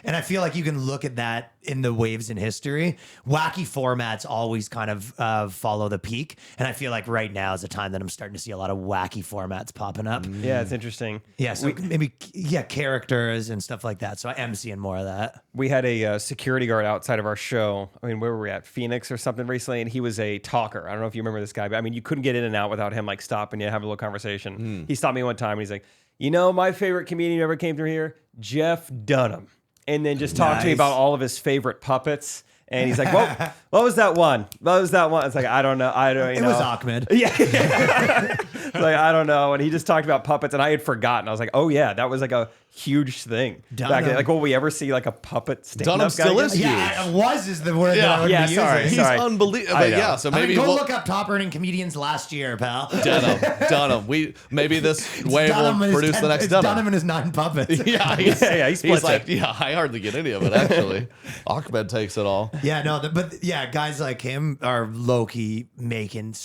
And I feel like you can look at that in the waves in history. Wacky formats always kind of follow the peak. And I feel like right now is the time that I'm starting to see a lot of wacky formats popping up. Yeah, it's interesting. Yeah. So maybe, characters and stuff like that. So I am seeing more of that. We had a security guard outside of our show. I mean, where were we at? Phoenix or something recently, and he was a talker. I don't know if you remember this guy, but I mean, you couldn't get in and out without him like stopping you, having a little conversation. He stopped me one time, and he's like, "You know, my favorite comedian who ever came through here, Jeff Dunham," and then just talked to me about all of his favorite puppets. And he's like, "Well, what was that one? What was that one?" It's like, I don't know. It was Ahmed. Yeah. Like, I don't know. And he just talked about puppets, and I had forgotten. I was like, oh, yeah, that was like a huge thing. Back then. Like, will we ever see like a puppet stand-up Dunham still guy? is huge. Yeah, was is the word that I would be using. Sorry. He's unbelievable. But yeah, so maybe go look up top earning comedians last year, pal. Dunham. Maybe this wave will produce the next Dunham. Dunham. And his 9 puppets. Yeah, he's like, I hardly get any of it, actually. Ahmed takes it all. Yeah, no, but guys like him are low-key making,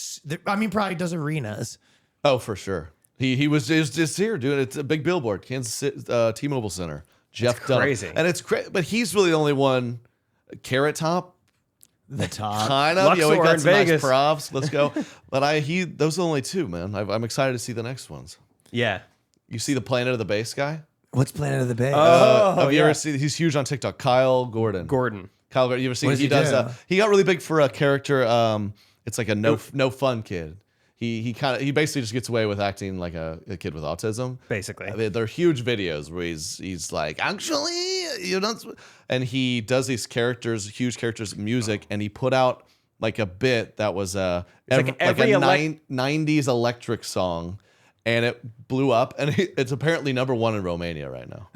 probably does arenas. Oh, for sure. He was just here doing it. It's a big billboard, Kansas City, T-Mobile Center. Jeff Dunham. Crazy. And it's crazy, but he's really the only one. Carrot Top, The top. kind of. Luxor We got in some nice Vegas. props. Let's go. But those are the only 2, man. I'm excited to see the next ones. Yeah. You see the Planet of the Bass guy? What's Planet of the Bay? Have you ever seen? He's huge on TikTok. Kyle Gordon. Kyle Gordon. You ever seen? What does He he does. do? He got really big for a character. It's like a no fun kid. He basically just gets away with acting like a kid with autism. Basically. I mean, they're huge videos where he's like, actually, you know, and he does these huge characters, music, and he put out like a bit that was like a 90s electric song, and it blew up, and it's apparently #1 in Romania right now.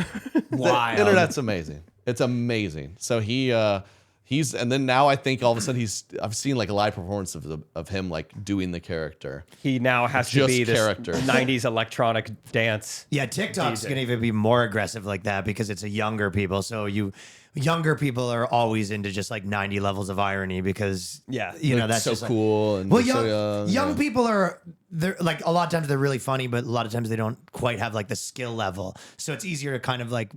Wow. The internet's amazing. It's amazing. So he's, and then now I think all of a sudden I've seen like a live performance of him like doing the character. He now has to Just be this character. 90s electronic dance. Yeah, TikTok's going to even be more aggressive like that because it's a younger people. So younger people are always into just like 90 levels of irony because that's so just cool. And well, so young people they're like a lot of times they're really funny, but a lot of times they don't quite have like the skill level. So it's easier to kind of like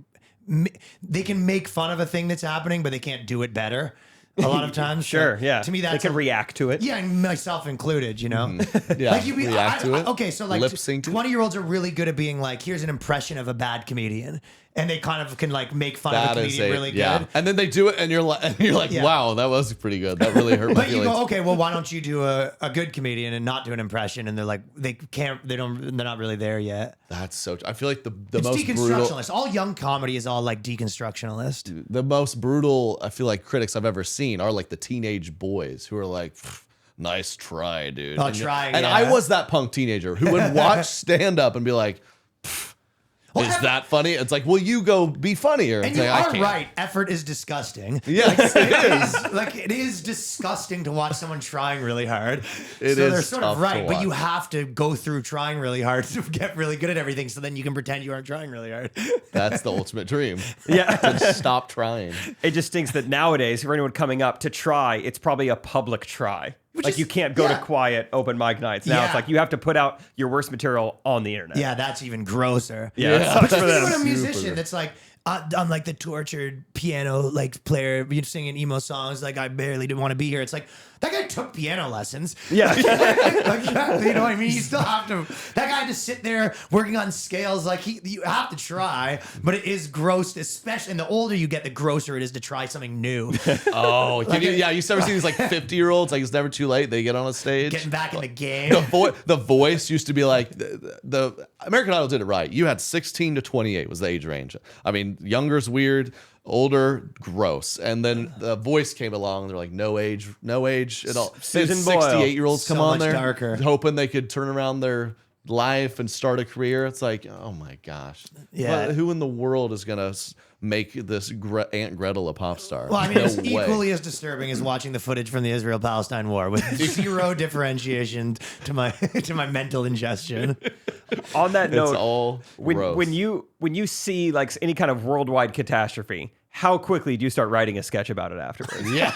they can make fun of a thing that's happening, but they can't do it better. A lot of times, Sure, yeah. To me, that's they can react to it. Yeah, and myself included, you know. Yeah, like react to it. Okay, so like Lip sync to it. 20-year-olds are really good at being like, here's an impression of a bad comedian, and they kind of can like make fun of a comedian really good. And then they do it, and you're like, Yeah. wow, that was pretty good. That really hurt my But you feelings. go, okay, well, why don't you do a good comedian and not do an impression? And they're like, they're not really there yet. That's so. I feel like the It's most brutal. deconstructionalist. All young comedy is all like deconstructionalist. The most brutal, I feel like, critics I've ever seen are like the teenage boys who are like, nice try, dude. Oh, and trying, And yeah. I was that punk teenager who would watch stand up and be like, Well, is that funny? It's like, well, you go be funnier. And It's you like, I are can't. right. Effort is disgusting. Yeah, It is disgusting to watch someone trying really hard. It so is they're sort of tough to right, but you watch. have to go through trying really hard to get really good at everything. So then you can pretend you aren't trying really hard. That's the ultimate dream. Yeah. To stop trying. It just stinks that nowadays, for anyone coming up to try, it's probably a public try. Which like is- you can't go to yeah. quiet open mic nights. Now Yeah. it's like you have to put out your worst material on the internet. Yeah, that's even grosser. Yeah, it sucks But for think them. about a musician that's like, I'm like the tortured piano like player, you're singing emo songs like I barely didn't want to be here. It's like that guy took piano lessons. Yeah. Like, you know what I mean? You still have to. That guy had to sit there working on scales. Like you have to try, but it is gross. Especially, and the older you get, the grosser it is to try something new. Oh, you ever see these like 50-year-olds? Like it's never too late. They get on a stage. Getting back in the game. The voice used to be like the American Idol did it right. You had 16 to 28 was the age range. I mean, younger's weird, older gross, and then the voice came along. And they're like no age at all. Susan Boyle. 68-year-olds come So on much there, darker. hoping they could turn around their life and start a career. It's like, oh my gosh, Yeah. Who in the world is gonna make this Aunt Gretel a pop star? Well, I mean, it's No way. equally as disturbing as watching the footage from the Israel-Palestine war with zero differentiation to my mental ingestion. On that note, It's all gross. when you see like any kind of worldwide catastrophe, how quickly do you start writing a sketch about it afterwards? Yeah.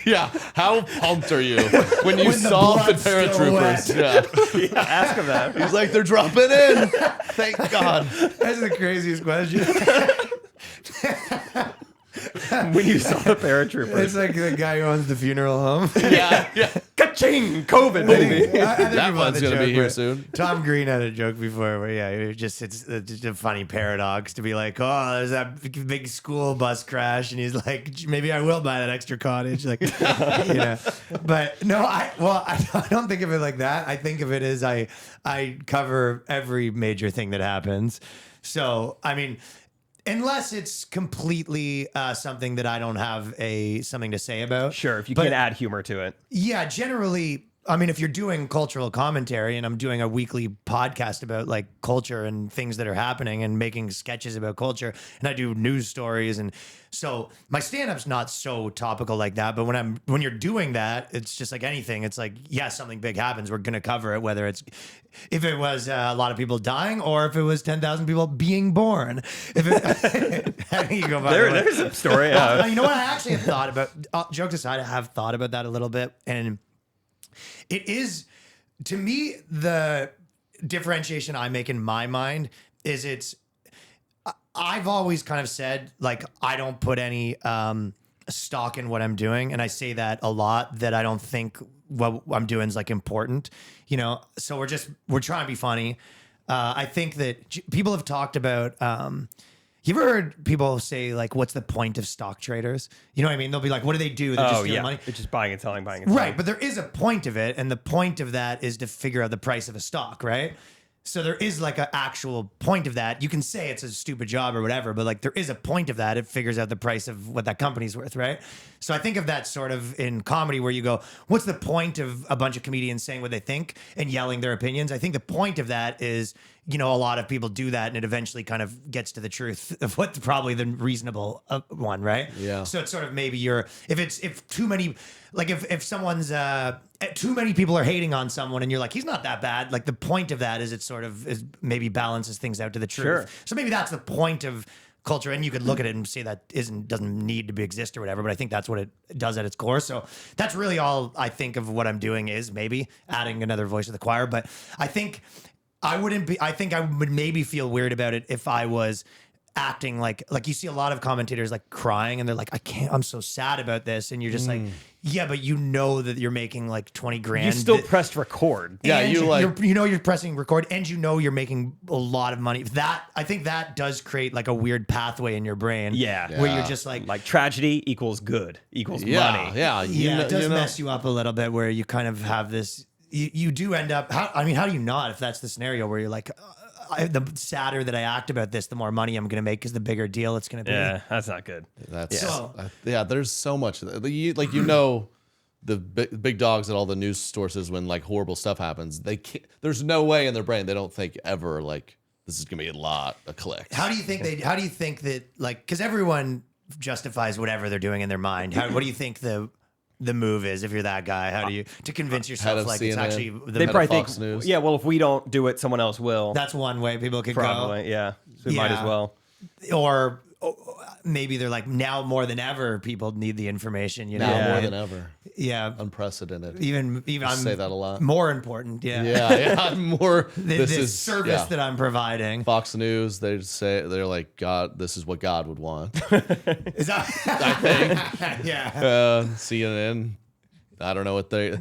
Yeah. How pumped are you when you saw the paratroopers? Yeah. Ask him that. He's like, they're dropping in. Thank God. That's the craziest question. When you saw the paratroopers. It's like the guy who owns the funeral home. Yeah. Yeah. Ka-ching! COVID, baby. I think That we one's the going to be joke here where- soon. Tom Green had a joke before where, it's just a funny paradox to be like, oh, there's that big school bus crash. And he's like, maybe I will buy that extra cottage. Like, But no, I don't think of it like that. I think of it as I cover every major thing that happens. So, I mean, unless it's completely something that I don't have something to say about. Sure, if you But- can add humor to it. Yeah, generally, I mean, if you're doing cultural commentary and I'm doing a weekly podcast about like culture and things that are happening and making sketches about culture, and I do news stories, and so my stand-up's not so topical like that. But when you're doing that, it's just like anything. It's like, yeah, something big happens, we're gonna cover it, whether it's if it was a lot of people dying or if it was 10,000 people being born. If it, how do you go about it? There's a story. You know what? I actually have thought about. Jokes aside, I have thought about that a little bit, and it is, to me, the differentiation I make in my mind is I've always kind of said, like, I don't put any stock in what I'm doing. And I say that a lot, that I don't think what I'm doing is like important, so we're trying to be funny. I think that people have talked about, you ever heard people say, like, what's the point of stock traders? You know what I mean? They'll be like, what do they do? They're just stealing money. It's just buying and selling, buying and selling. Right, but there is a point of it, and the point of that is to figure out the price of a stock, right? So there is like an actual point of that. You can say it's a stupid job or whatever, but like there is a point of that. It figures out the price of what that company's worth, right? So I think of that sort of in comedy where you go, what's the point of a bunch of comedians saying what they think and yelling their opinions? I think the point of that is, a lot of people do that and it eventually kind of gets to the truth of what's probably the reasonable one, right? Yeah. So it's sort of maybe if too many, like if someone's, too many people are hating on someone and you're like, he's not that bad. Like the point of that is it sort of is maybe balances things out to the truth. Sure. So maybe that's the point of culture. And you could look at it and say that doesn't need to be exist or whatever, but I think that's what it does at its core. So that's really all I think of what I'm doing is maybe adding another voice to the choir. But I think I would maybe feel weird about it if I was acting like you see a lot of commentators like crying and they're like, I'm so sad about this. And you're just like, yeah, but that you're making like 20 grand. You still pressed record. Yeah, you're pressing record and you're making a lot of money. I think that does create like a weird pathway in your brain. Yeah. Where you're just like tragedy equals good equals money. Yeah. It does mess you up a little bit where you kind of have this, you do end up, how do you not, if that's the scenario where you're like, the sadder that I act about this, the more money I'm going to make because the bigger deal it's going to be. Yeah, that's not good. There's so much of that. The big dogs at all the news sources, when like horrible stuff happens, there's no way in their brain they don't think ever like this is going to be a lot of clicks. How do you think that, like, because everyone justifies whatever they're doing in their mind. What do you think the move is if you're that guy? How do you to convince yourself like CNN, it's actually they probably Fox think News. Yeah, well, if we don't do it, someone else will. That's one way people could probably go. Yeah, so we might as well. Or maybe they're like, now more than ever people need the information, Now more than ever. Yeah, unprecedented. Even I say that a lot. More important. Yeah. More this is service that I'm providing. Fox News, they're like, God, this is what God would want. Is that I think. Yeah. CNN, I don't know what they.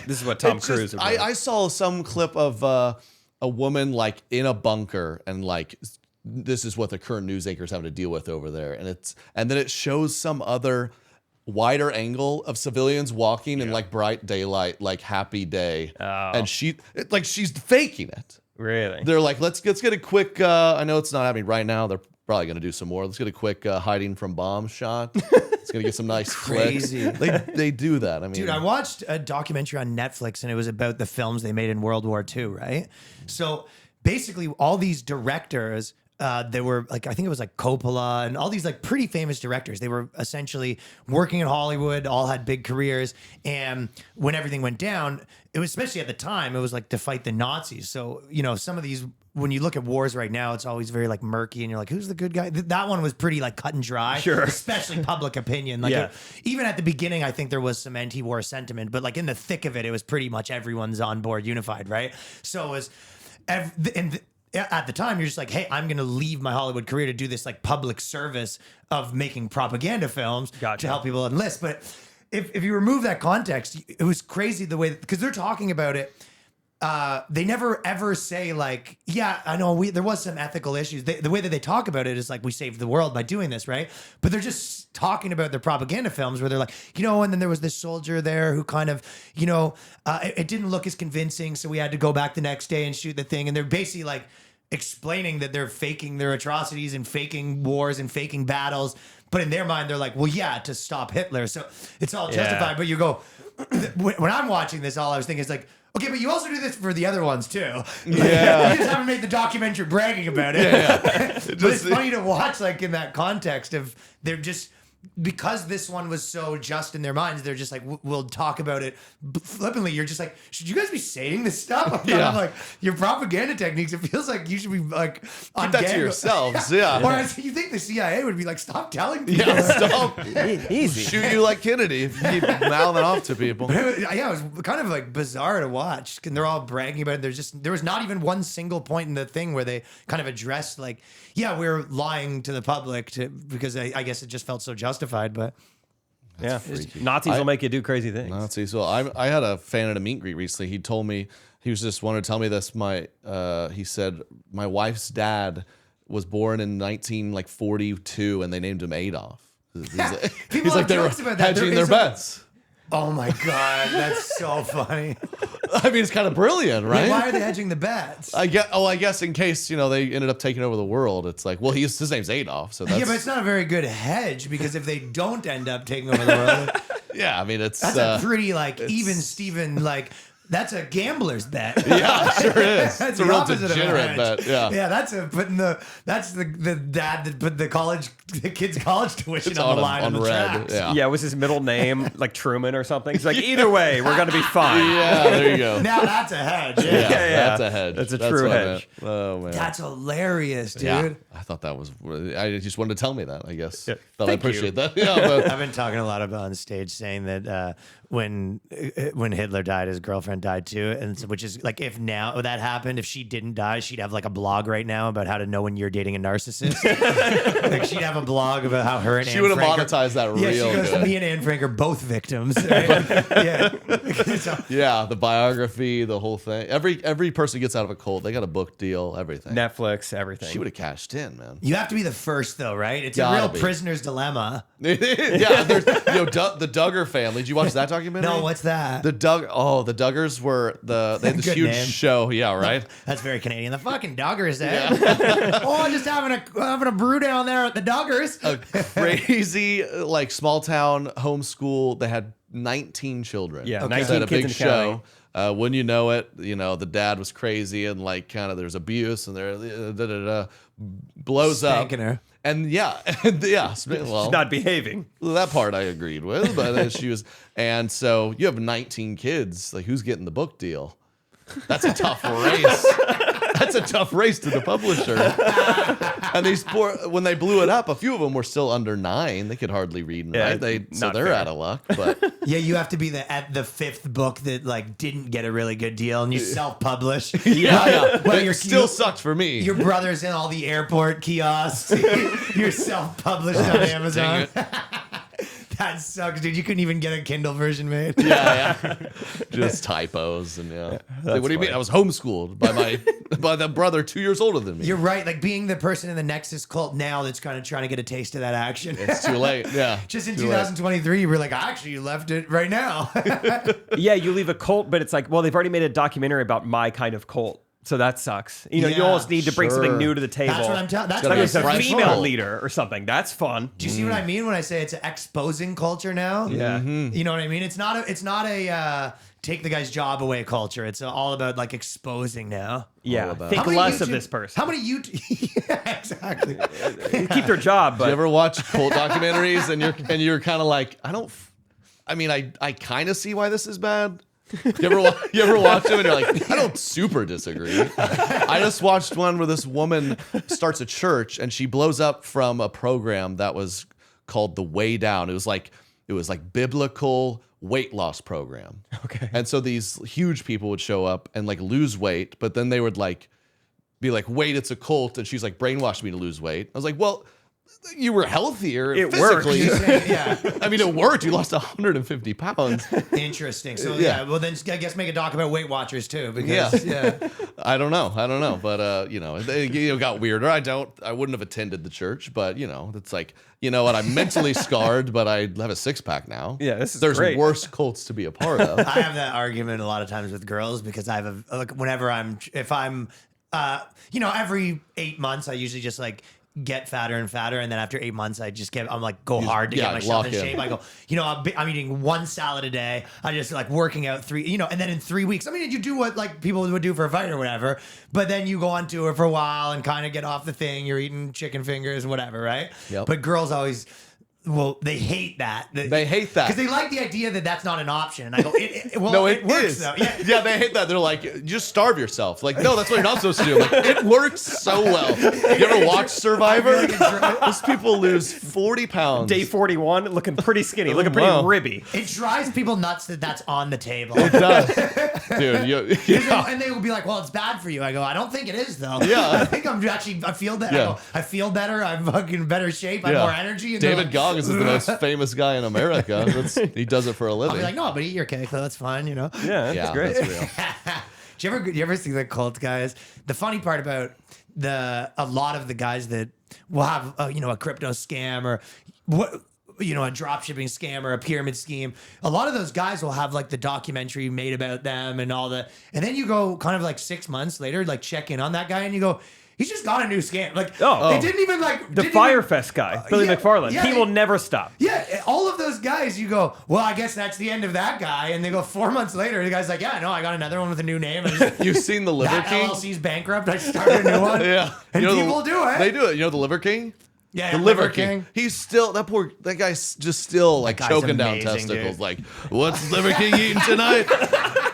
This is what Tom Cruise. I saw some clip of a woman like in a bunker and like. This is what the current news anchors have to deal with over there, and then it shows some other wider angle of civilians walking in like bright daylight, like happy day, and she's faking it. Really? They're like, let's get a quick. I know it's not happening right now. They're probably gonna do some more. Let's get a quick hiding from bomb shot. It's gonna get some nice crazy. They do that. I mean, dude, I watched a documentary on Netflix, and it was about the films they made in World War II. Right, so basically, all these directors. they were like, I think it was like Coppola and all these like pretty famous directors. They were essentially working in Hollywood, all had big careers. And when everything went down, it was, especially at the time, it was like to fight the Nazis. So, you know, some of these, when you look at wars right now, it's always very like murky and you're like, who's the good guy? That one was pretty like cut and dry, Sure. Especially public opinion. Like Yeah. even at the beginning, I think there was some anti-war sentiment, but like in the thick of it, it was pretty much everyone's on board, unified, right? So it was, at the time, you're just like, hey, I'm going to leave my Hollywood career to do this like public service of making propaganda films to help people enlist. But if you remove that context, it was crazy the way, because they're talking about it. They never ever say like, yeah, I know there was some ethical issues. The way that they talk about it is like, we saved the world by doing this, right? But they're just talking about their propaganda films where they're like, you know, and then there was this soldier there who kind of, you know, it didn't look as convincing, so we had to go back the next day and shoot the thing. And they're basically like explaining that they're faking their atrocities and faking wars and faking battles. But in their mind, they're like, well, yeah, to stop Hitler. So it's all justified. But you go, when I'm watching this, all I was thinking is like, okay, but you also do this for the other ones too. Yeah. You just haven't made the documentary bragging about it. Yeah. But it's funny to watch, like in that context of they're just, because this one was so just in their minds, they're just like, we'll talk about it flippantly. You're just like, should you guys be saying this stuff? I'm like, your propaganda techniques, it feels like you should be like, keep that to yourselves. Yeah. Or you think the CIA would be like, stop telling people. Yeah, stop. Easy. Shoot you like Kennedy if you keep mouthing off to people. Yeah, it was kind of like bizarre to watch. And they're all bragging about it. There was not even one single point in the thing where they kind of addressed like, yeah, we're lying to the public because I guess it just felt so justified. But yeah, Nazis will make you do crazy things. Nazis. So I had a fan at a meet and greet recently. He told me, he was just wanted to tell me this. He said my wife's dad was born in 1942 and they named him Adolf. He's like they were hedging their bets. Oh my God, that's so funny. I mean, it's kind of brilliant, right? Why are they hedging the bets? I guess in case, you know, they ended up taking over the world. It's like, well, his name's Adolf, so that's... Yeah, but it's not a very good hedge because if they don't end up taking over the world... Yeah, I mean, that's a pretty, like, even Steven, like... That's a gambler's bet. Yeah, it sure is. That's it's a real degenerate bet. Yeah, yeah. That's the dad that put the kid's college tuition on the line on the tracks. Yeah, was his middle name like Truman or something? He's like, either way, we're gonna be fine. Yeah, there you go. Now that's a hedge. Yeah, that's a hedge. That's a true hedge. Oh man, that's hilarious, dude. Yeah, I thought that was. I just wanted to tell me that. I guess. Yeah. I appreciate that. Yeah, but I've been talking a lot about on stage saying that when Hitler died, his girlfriend died too, and so, which is like if now that happened, if she didn't die, she'd have like a blog right now about how to know when you're dating a narcissist. Like she'd have a blog about how her and she Anne would have Frank monetized that yeah, real she goes, good. me and Anne Frank are both victims. Right? Yeah. So, yeah, the biography, the whole thing. Every person gets out of a cult, they got a book deal, everything. Netflix, everything. She would have cashed in, man. you have to be the first though, right? It's Gotta a real be. prisoner's dilemma. Yeah, there's the Duggar family. Did you watch that documentary? No, what's that? The Duggars were they had this Good huge name. show. Yeah, right. That's very Canadian. The fucking Duggars, eh? Oh, just having a brew down there at the Duggars. A crazy like small town homeschool. They had 19 children. Yeah, They 19 had a kids big in the show. When you know it, you know the dad was crazy and like kind of there's abuse and there blows Spanking up. her. And yeah, well, She's not behaving. that part I agreed with, but then she was, and so you have 19 kids. Like, who's getting the book deal? That's a tough race. That's a tough race to the publisher. And these poor, when they blew it up, a few of them were still under 9. They could hardly read and write. They're fair. out of luck. But Yeah, you have to be at the 5th book that like didn't get a really good deal, and you self-publish. yeah, Well, it still sucked for me. Your brother's in all the airport kiosks. You're self-published on Amazon. That sucks, dude. You couldn't even get a Kindle version made. yeah. Just typos and Like, what do you mean? I was homeschooled by the brother 2 years older than me. You're right. Like being the person in the Nexus cult now that's kind of trying to get a taste of that action. It's too late. Yeah. Just in too 2023, you were like, actually, you left it right now. Yeah, you leave a cult, but it's like, well, they've already made a documentary about my kind of cult. So that sucks. You know, you Yeah, almost need to bring something new to the table. That's what I'm telling. That's gotta what be I It's a said fresh female cult. leader or something. That's fun. Do you see what I mean when I say it's an exposing culture now? Yeah. You know what I mean? It's not a take the guy's job away culture. It's all about like exposing now. Yeah, about- think How many less of YouTube this person. How many YouTube? Yeah, exactly. Keep their job, Do you but ever watch cult documentaries and you're kind of like, I kind of see why this is bad. You ever watch them and you're like, I don't super disagree. I just watched one where this woman starts a church and she blows up from a program that was called The Way Down. It was like biblical weight loss program. Okay. And so these huge people would show up and like lose weight, but then they would like be like, wait, it's a cult. And she's like, brainwashed me to lose weight. I was like, well, you were healthier It physically. Yeah. I mean, it worked. You lost 150 pounds. Interesting. So Yeah. well then I guess make a doc about Weight Watchers too, because yeah. I don't know, but it got weirder. I wouldn't have attended the church, but it's like, you know what? I'm mentally scarred, but I have a six pack now. Yeah, this is There's great. worse cults to be a part of. I have that argument a lot of times with girls because I have if I'm every 8 months I usually just like get fatter and fatter, and then after 8 months I'm like go hard to get myself in shape. I go, I'm eating one salad a day. I just like working out 3, and then in 3 weeks, I mean, you do what like people would do for a fight or whatever, but then you go on tour for a while and kind of get off the thing. You're eating chicken fingers, whatever, right? Yep. But girls always. Well, they hate that. They hate that. because they like the idea that that's not an option. And I go, it works is. though. Yeah. Yeah, they hate that. They're like, you just starve yourself. Like, no, that's what you're not supposed to do. Like, it works so well. You ever watch Survivor? Those people lose 40 pounds. day 41, looking pretty skinny, looking pretty Wow. ribby. It drives people nuts that that's on the table. It does. Dude, And they will be like, well, it's bad for you. I go, I don't think it is, though. Yeah. I think I feel that. Yeah. I feel better. I'm fucking better shape. I have more energy. And they're David like, Goggins is the most famous guy in America. He does it for a I'll living. be like, no, but eat your cake, though. That's fine, Yeah, that's yeah, great. that's real. Do you ever see the cult guys? The funny part about a lot of the guys that will have a crypto scam or what a drop shipping scam or a pyramid scheme, a lot of those guys will have like the documentary made about them and and then you go kind of like 6 months later, like check in on that guy and you go, he's just got a new scam. Like, they didn't even like The Firefest guy, Billy yeah, McFarland. yeah, he will never stop. Yeah, all of those guys, you go, well, I guess that's the end of that guy. And they go 4 months later, the guy's like, yeah, no, I got another one with a new name. And You've seen the Liver that King? LLC's bankrupt. I started a new one. Yeah. And You know people do it. They do it. You know the Liver King? Yeah, The Liver King. He's still that guy's just still like guy's choking down amazing, testicles. dude. Like, what's Liver King eating tonight?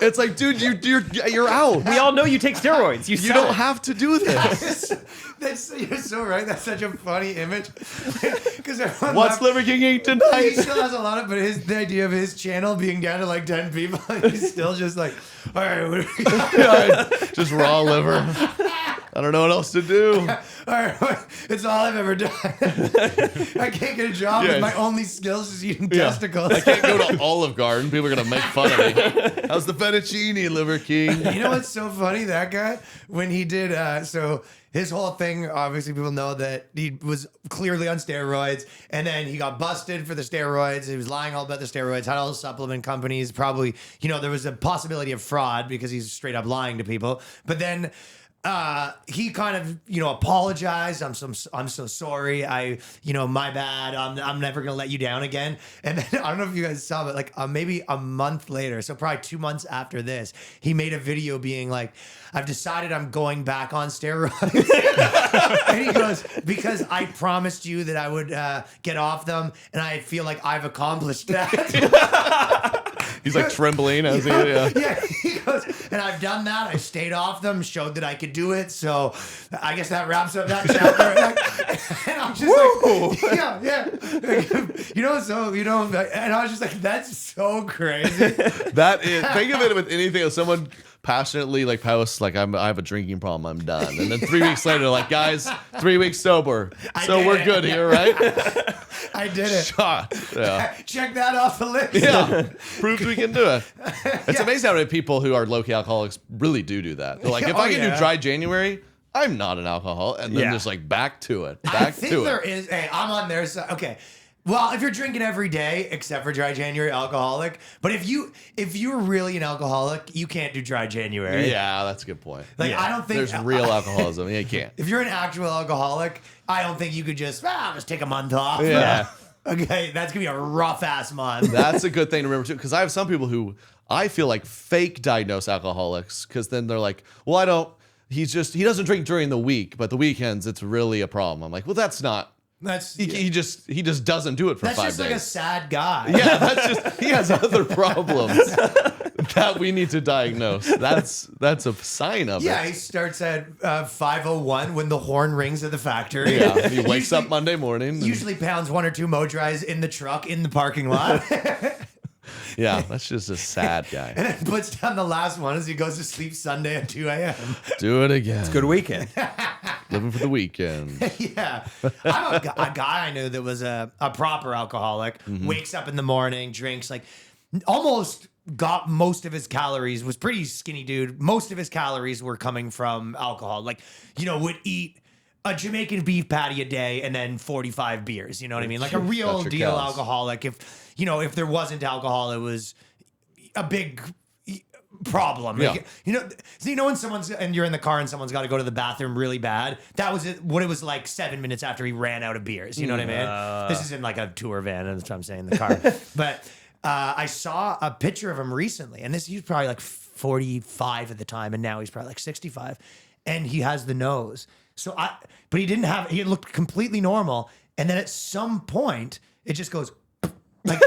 It's like, dude, you're out. We all know you take steroids. You You don't have to do this. You're so right. That's such a funny image. Because What's Liver King eating He tonight? still has a lot of, but the idea of his channel being down to like 10 people, he's still just like, all right, what do we Just raw liver. I don't know what else to do. all right, it's all I've ever done. I can't get a job Yeah. with my only skills is eating testicles. I can't go to Olive Garden. People are gonna make fun of me. How's the fettuccine, Liver King? You know what's so funny? That guy, when he did, so his whole thing, obviously people know that he was clearly on steroids, and then he got busted for the steroids. He was lying all about the steroids, had all the supplement companies. Probably, there was a possibility of fraud because he's straight up lying to people. But then he kind of, apologized. I'm so sorry. My bad. I'm never gonna let you down again. And then I don't know if you guys saw, but like maybe a month later, so probably 2 months after this, he made a video being like, I've decided I'm going back on steroids. And he goes, because I promised you that I would get off them, and I feel like I've accomplished that. He's like trembling as he. Yeah. Yeah, he goes, and I've done that. I stayed off them, showed that I could do it. So I guess that wraps up that chapter. And I'm just like, yeah. And I was just like, that's so crazy. That is. Think of it with anything. If someone passionately like posts like I have a drinking problem, I'm done, and then 3 weeks later, they're like, guys, 3 weeks sober, so we're good here, right? I did it. Shot. Yeah. Check that off the list. Yeah, proves we can do it. It's amazing how many people who are low-key alcoholics really do that. They're like, if I can do dry January, I'm not an alcoholic, and then just like back to it. I think there is. Hey, I'm on their side. Okay. Well, if you're drinking every day, except for dry January, alcoholic. But if you're really an alcoholic, you can't do dry January. Yeah, that's a good point. Like I don't think There's real alcoholism. Yeah, you can't. If you're an actual alcoholic, I don't think you could just I'll just take a month off. Yeah. Okay, that's gonna be a rough ass month. That's a good thing to remember too, because I have some people who I feel like fake diagnose alcoholics, because then they're like, well, he doesn't drink during the week, but the weekends it's really a problem. I'm like, well, that's not. He just doesn't do it for 5 days. That's just like a sad guy. Yeah, that's just he has other problems that we need to diagnose. That's a sign of it. Yeah, he starts at 5:01 when the horn rings at the factory. Yeah, he wakes up Monday morning. Usually pounds 1 or 2 Mo Dries in the truck in the parking lot. Yeah, that's just a sad guy. And then puts down the last one as he goes to sleep Sunday at 2 a.m. Do it again. It's Good weekend. Living for the weekend. Yeah. I'm a guy I knew that was a proper alcoholic, wakes up in the morning, drinks, like almost got most of his calories, was pretty skinny dude. Most of his calories were coming from alcohol. Like, would eat a Jamaican beef patty a day and then 45 beers. You know what I mean? Like a real deal alcoholic. If there wasn't alcohol, it was a big problem. Yeah. Like, when you're in the car and someone's got to go to the bathroom really bad. That was what it was like 7 minutes after he ran out of beers. You know what I mean? This is in like a tour van, and that's what I'm saying, the car. But I saw a picture of him recently, and he was probably like 45 at the time, and now he's probably like 65, and he has the nose. But he looked completely normal, and then at some point it just goes like.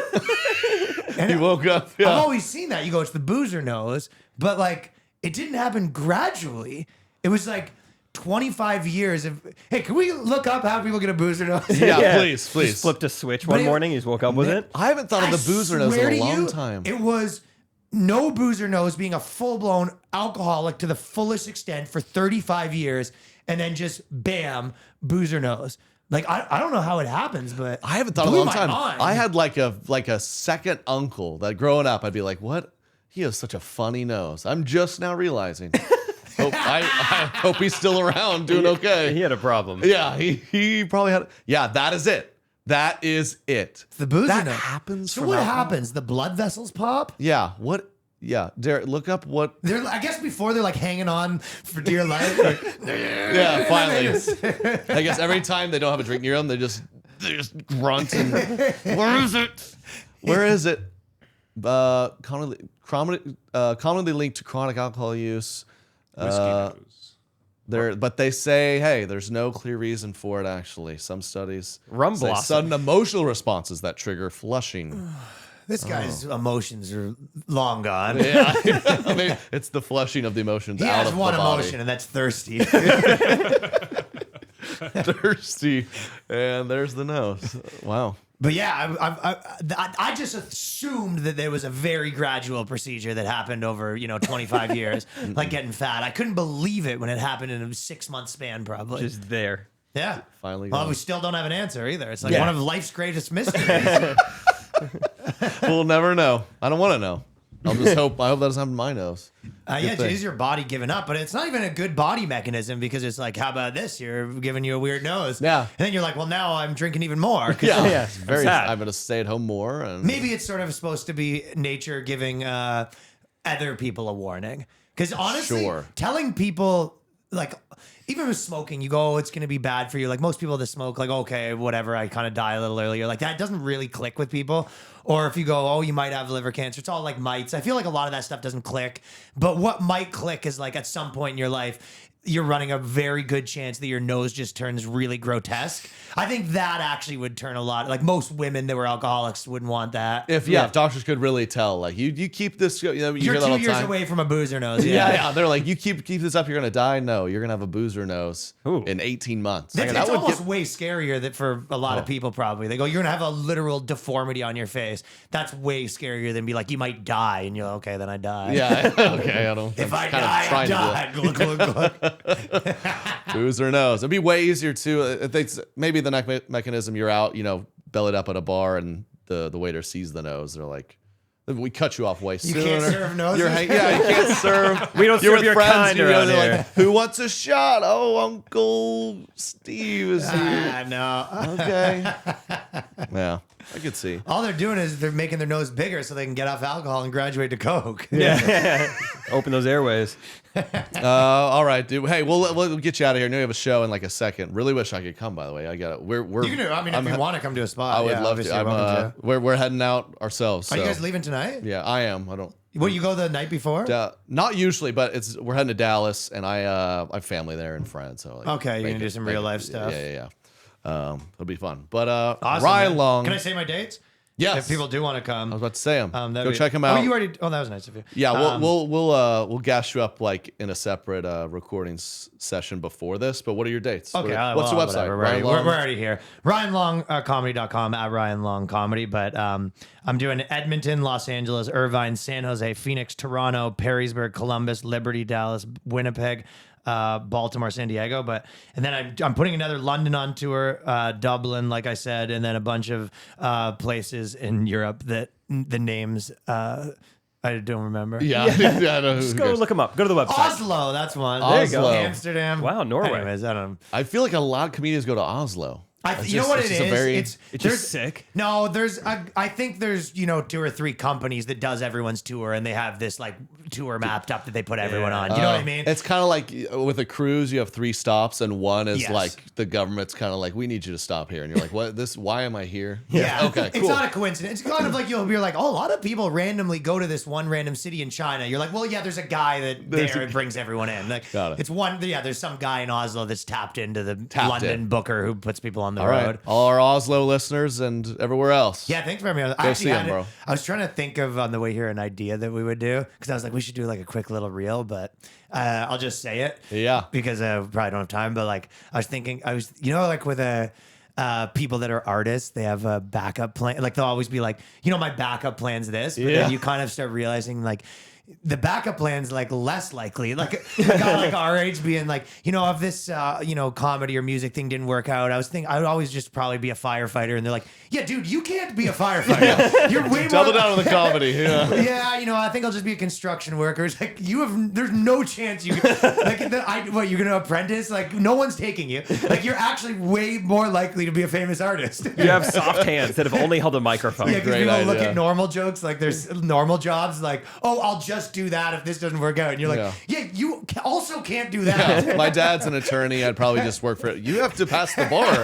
And He woke up. Yeah. I've always seen that. You go, it's the boozer nose, but like it didn't happen gradually. It was like 25 years of. Hey, can we look up how people get a boozer nose? Yeah, please. Just flipped a switch one morning. He just woke up with it. I haven't thought of the boozer nose in a long time. It was no boozer nose being a full-blown alcoholic to the fullest extent for 35 years, and then just bam, boozer nose. Like I don't know how it happens, but I haven't thought of it in a long time. I had like a second uncle that growing up, I'd be like, what? He has such a funny nose. I'm just now realizing. I hope he's still around, doing okay. He had a problem. Yeah, he probably had. Yeah, that is it. That is it. the boozer That nose happens. So from what alcohol. happens? The blood vessels pop. Yeah. What? Yeah, Derek, look up what. I guess before they're like hanging on for dear life. Like, Yeah, finally. I guess every time they don't have a drink near them, they just grunt and. Where is it? Where is it? Commonly linked to chronic alcohol use. Whiskey nose. But they say, hey, there's no clear reason for it. Actually, some studies Rum say blossom. sudden emotional responses that trigger flushing. this guy's emotions are long gone. Yeah, I mean, it's the flushing of the emotions He out has of one the body. emotion, and that's thirsty. Thirsty, and there's the nose. Wow. But yeah, I just assumed that there was a very gradual procedure that happened over 25 years, like getting fat. I couldn't believe it when it happened in a 6-month span, probably. Just there. Yeah. Finally Well, gone. we still don't have an answer either. It's like Yeah. one of life's greatest mysteries. We'll never know. I don't want to know. I hope that doesn't happen to my nose. Yeah, thing. it's your body giving up, but it's not even a good body mechanism because it's like, how about this? You're giving you a weird nose. Yeah. And then you're like, well, now I'm drinking even more. Yeah, It's very. sad. I'm gonna stay at home more. And Maybe it's sort of supposed to be nature giving other people a warning. Because honestly, Sure. telling people, like, even with smoking, you go, oh, it's going to be bad for you. Like, most people that smoke, like, okay, whatever, I kind of die a little earlier. Like, that doesn't really click with people. Or if you go, oh, you might have liver cancer, it's all like mites. I feel like a lot of that stuff doesn't click. But what might click is, like, at some point in your life, you're running a very good chance that your nose just turns really grotesque. I think that actually would turn a lot. Like, most women that were alcoholics wouldn't want that. if doctors could really tell, like you keep this, you You're hear that 2 all the years time. away from a boozer nose. Yeah, they're like, you keep this up, you're gonna die. No, you're gonna have a boozer nose Ooh. in 18 months. It's, Like, that it's would almost get- way scarier that for a lot of people probably. They go, you're going to have a literal deformity on your face. That's way scarier than be like, you might die. And you're like, okay, then I die. Yeah. Okay. I don't. If I'm I kind of die, I trying to do die. Look, look. Boozer nose. It'd be way easier too. I think maybe the neck mechanism. You're out, bellied up at a bar, and the waiter sees the nose. They're like, "We cut you off way You sooner." can't serve noses? You can't serve. We don't You're serve with your friends, kind they're around like, here. who wants a shot? Oh, Uncle Steve is here. No. Okay. Yeah, I could see. All they're doing is they're making their nose bigger so they can get off alcohol and graduate to Coke. Yeah. Open those airways. All right, dude. Hey, we'll get you out of here. I know you have a show in like a second. Really wish I could come. By the way, I got it. We're. You can do. I mean, if you want to come to a spot, I would love to. you're welcome to. We're heading out ourselves. Are you so- guys leaving tonight? Yeah, I am. I don't. Will you go the night before? Not usually, but we're heading to Dallas, and I have family there and friends. So Okay, you're gonna do some real life stuff. Yeah. It'll be fun. But Awesome, Ryan man. Long. Can I say my dates? Yes. If people do want to come, I was about to say them. Go that'd check them out. Oh, you already. Oh, that was nice of you. Yeah, we'll gas you up like in a separate recording session before this. But what are your dates? Okay, What's the well, website? whatever. We're already here. RyanLongComedy.com at Ryan Long Comedy. But I'm doing Edmonton, Los Angeles, Irvine, San Jose, Phoenix, Toronto, Perrysburg, Columbus, Liberty, Dallas, Winnipeg, Baltimore, San Diego, and then I'm putting another London on tour, Dublin, like I said, and then a bunch of places in Europe that the names I don't remember. Yeah, I know Just go look them up. Go to the website. Oslo, that's one. There you go. Amsterdam. Wow, Norway. Anyways, I don't know. I feel like a lot of comedians go to Oslo. You know what it is? It's just sick. No, I think there's 2 or 3 companies that does everyone's tour, and they have this like tour mapped up that they put everyone on. You know what I mean? It's kind of like with a cruise, you have 3 stops, and one is Yes. like the government's kind of like, we need you to stop here, and you're like, what? Why am I here? Yeah. Okay. Cool. It's not a coincidence. It's kind of like you're like, oh, a lot of people randomly go to this one random city in China. You're like, well, yeah, there's a guy that brings everyone in. Like, Got it. It's one. Yeah, there's some guy in Oslo that's tapped into the Tapped London in. booker who puts people on the All road. right, all our Oslo listeners and everywhere else. Yeah, thanks for having me on. Go see him, bro. I was trying to think of on the way here an idea that we would do because I was like, we should do like a quick little reel, but I'll just say it. Yeah. Because I probably don't have time. But like, I was thinking, like with people that are artists, they have a backup plan. Like they'll always be like, my backup plan's this, but then you kind of start realizing like, the backup plan's like less likely. Like a guy like our age being like, if this comedy or music thing didn't work out, I would always just probably be a firefighter. And they're like, yeah, dude, you can't be a firefighter. You're way Double more down on the comedy. Yeah. Yeah, I think I'll just be a construction worker. It's like there's no chance you can, you're gonna apprentice? Like no one's taking you. Like you're actually way more likely to be a famous artist. You have soft hands that have only held a microphone. Yeah, because Great people look idea. at normal jokes like there's normal jobs like, oh, I'll just do that if this doesn't work out. And you're like, yeah you also can't do that. Yeah, my dad's an attorney. I'd probably just work for it. You have to pass the bar.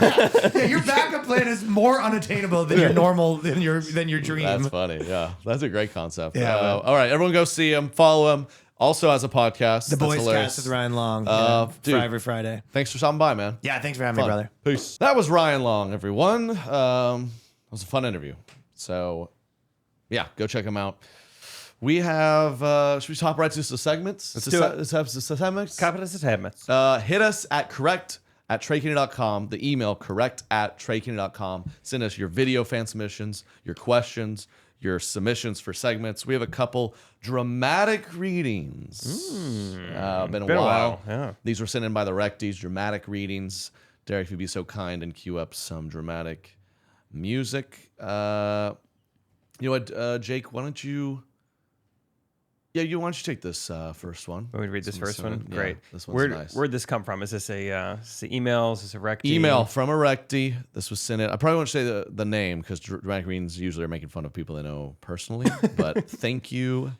Yeah, your backup plan is more unattainable than your normal than your dream. That's funny. Yeah, that's a great concept. Yeah, man. All right, everyone go see him. Follow him. Also has a podcast. The That's Boys hilarious. Cast with Ryan Long. Dude. For every Friday. Thanks for stopping by, man. Yeah, thanks for having me, Fun. brother. Peace. That was Ryan Long, everyone. It was a fun interview. So, yeah, go check him out. We have, should we hop right to the segments? Let's do it. Segments? Hit us at correct@TreyKinney.com. The email correct@TreyKinney.com. Send us your video fan submissions, your questions, your submissions for segments. We have a couple dramatic readings. Been a while. Yeah. These were sent in by the Recties, dramatic readings. Derek, if you'd be so kind and cue up some dramatic music. You know what, Jake, why don't you... Yeah, why don't you take this first one? Want me to read this first one? Yeah, Great. this one's nice. Where'd this come from? Is this a email? Is this a recti? Email from a recti. This was sent in. I probably won't say the name because dramatic readings usually are making fun of people they know personally. But thank you.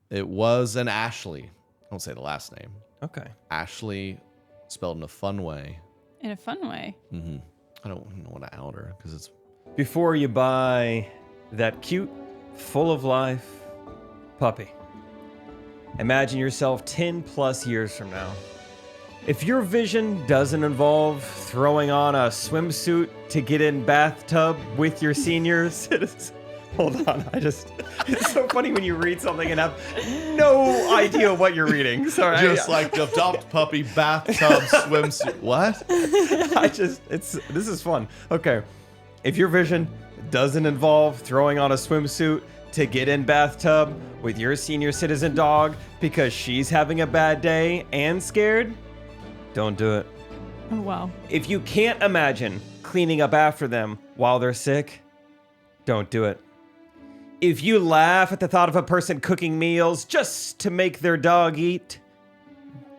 It was an Ashley. I won't say the last name. Okay. Ashley, spelled in a fun way. In a fun way. I don't want to out her because it's... Before you buy that cute, full of life puppy, imagine yourself 10 plus years from now. If your vision doesn't involve throwing on a swimsuit to get in bathtub with your senior citizens. Hold on, it's so funny when you read something and have no idea what you're reading. Sorry. Just like adopt puppy, bathtub, swimsuit. What? This is fun. Okay. If your vision doesn't involve throwing on a swimsuit to get in bathtub with your senior citizen dog because she's having a bad day and scared, don't do it. Oh, wow. If you can't imagine cleaning up after them while they're sick, don't do it. If you laugh at the thought of a person cooking meals just to make their dog eat,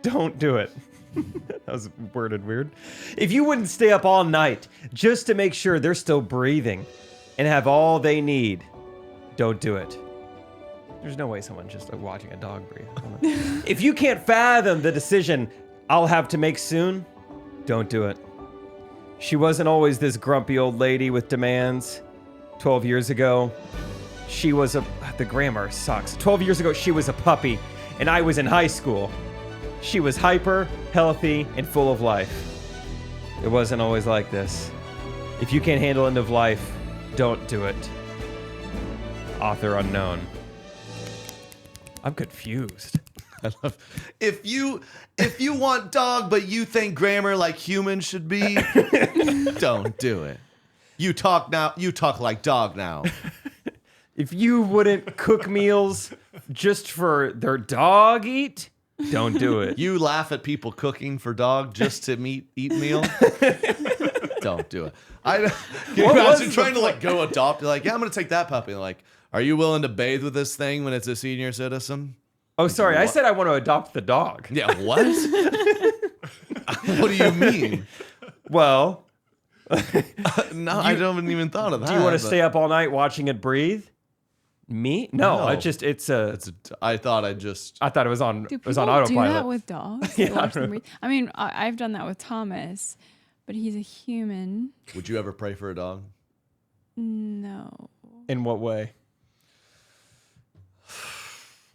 don't do it. That was worded weird. If you wouldn't stay up all night just to make sure they're still breathing and have all they need, don't do it. There's no way someone's just watching a dog breathe. If you can't fathom the decision I'll have to make soon, don't do it. She wasn't always this grumpy old lady with demands. 12 years ago, she was the grammar sucks. 12 years ago, she was a puppy, and I was in high school. She was hyper, healthy, and full of life. It wasn't always like this. If you can't handle end of life, don't do it. Author unknown. I'm confused. I love if you want dog but you think grammar like humans should be, don't do it. You talk like dog now. If you wouldn't cook meals just for their dog eat, don't do it. You laugh at people cooking for dog just to eat meal. Don't do it. Can you imagine trying to go adopt? You're like, yeah, I'm gonna take that puppy. Like, are you willing to bathe with this thing when it's a senior citizen? Oh, sorry. I said I want to adopt the dog. Yeah, what? What do you mean? Well, no, I haven't even thought of that. Do you want to stay up all night watching it breathe? Me? No. I thought it was on. It was on autopilot. Do that with dogs? Yeah, Watch them breathe? I mean, I've done that with Thomas, but he's a human. Would you ever pray for a dog? No. In what way?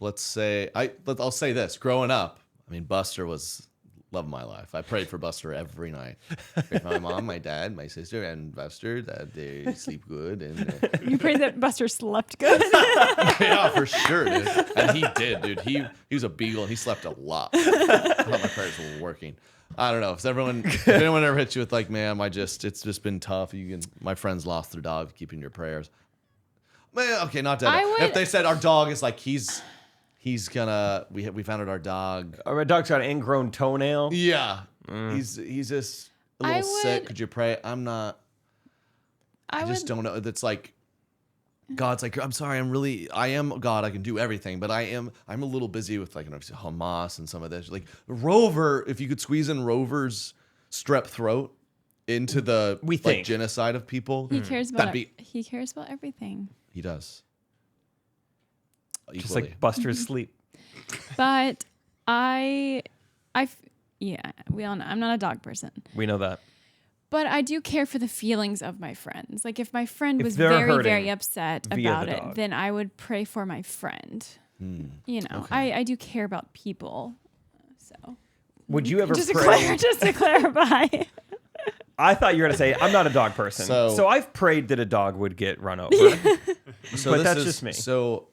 Let's say I'll say this. Growing up, I mean, Buster was love of my life. I prayed for Buster every night. Prayed for my mom, my dad, my sister, and Buster that they sleep good. And you prayed that Buster slept good. Yeah, for sure, dude. And he did, dude. He was a beagle. And he slept a lot. I thought my prayers were working. I don't know if anyone ever hits you with like, man, it's just been tough. My friends lost their dog. Keeping your prayers. Man, okay, not that. If they said our dog is like He's gonna. We found out our dog. Our dog's got an ingrown toenail. Yeah, he's just a little sick. Could you pray? I'm not. I just don't know. It's like God's like, I'm sorry. I am God. I can do everything, but I'm a little busy with like Hamas and some of this. Like Rover, if you could squeeze in Rover's strep throat into the genocide of people, he cares about. He cares about everything. He does. Just like Buster's sleep. But we all know I'm not a dog person. We know that. But I do care for the feelings of my friends. Like if my friend was very, very upset about it, then I would pray for my friend. You know, okay. I do care about people. So would you ever just to clarify. I thought you were going to say, I'm not a dog person. So I've prayed that a dog would get run over. But that's just me. So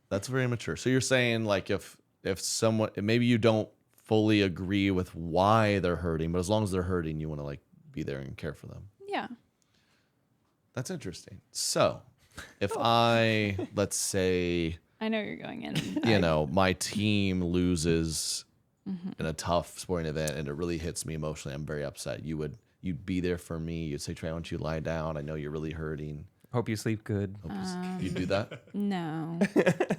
that's very immature. So you're saying like if someone, maybe you don't fully agree with why they're hurting, but as long as they're hurting, you want to like be there and care for them. Yeah. That's interesting. So if let's say, I know you're going in. My team loses in a tough sporting event and it really hits me emotionally. I'm very upset. You'd be there for me. You'd say, Trey, why don't you lie down? I know you're really hurting. Hope you sleep good. You do that? No.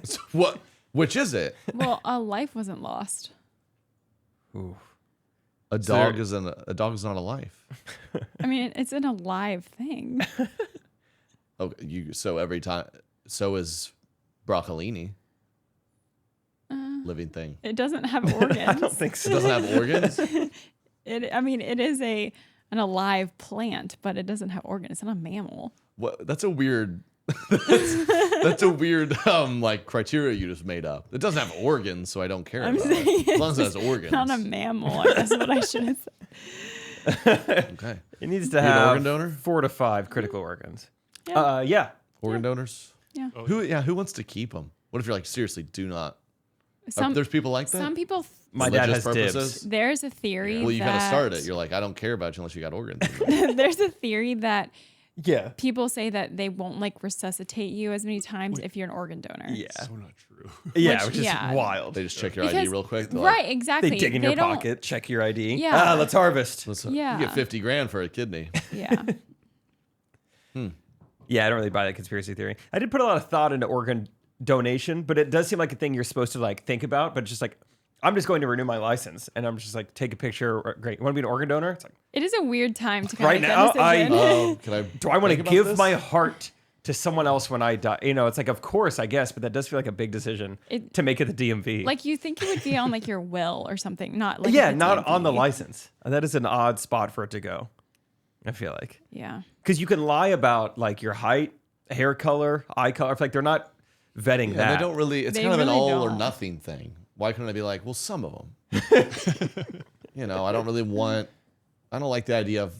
So what? Which is it? Well, a life wasn't lost. Ooh. A dog is not a life. I mean, it's an alive thing. Okay, so every time. So is broccolini. Living thing. It doesn't have organs. I don't think so. It doesn't have organs. It is an alive plant, but it doesn't have organs. It's not a mammal. What? That's a weird. That's a weird like criteria you just made up. It doesn't have organs, so I don't care about it. As long as it has organs. Not a mammal, I guess what I should have said. Okay. It needs to have an organ donor? 4 to 5 critical organs. Yeah. Organ donors? Yeah. Who wants to keep them? What if you're like, seriously, do not? There's people like that? Some people. My dad has dibs. There's a theory Well, you kind of started it. You're like, I don't care about you unless you got organs. There's a theory that Yeah. People say that they won't like resuscitate you as many times if you're an organ donor. Yeah. So not true. Yeah, which is wild. They just check your ID real quick. Right, exactly. They dig in your pocket, check your ID. Yeah. Let's harvest. You get $50,000 for a kidney. Yeah. Yeah, I don't really buy that conspiracy theory. I did put a lot of thought into organ donation, but it does seem like a thing you're supposed to like think about, but it's just like, I'm just going to renew my license, and I'm just like, take a picture. Great. You want to be an organ donor? It's like, it is a weird time to kind right of now. make that decision. Can I? Do I want to give my heart to someone else when I die. You know, it's like, of course, I guess, but that does feel like a big decision to make it the DMV. Like you think it would be on like your will or something, not like not on the license. That is an odd spot for it to go. I feel like. Yeah. Because you can lie about like your height, hair color, eye color. I feel like they're not vetting that. They don't really. It's They kind of an really all or don't. nothing thing. Why couldn't I be like, well, some of them? You know, I don't really want. I don't like the idea of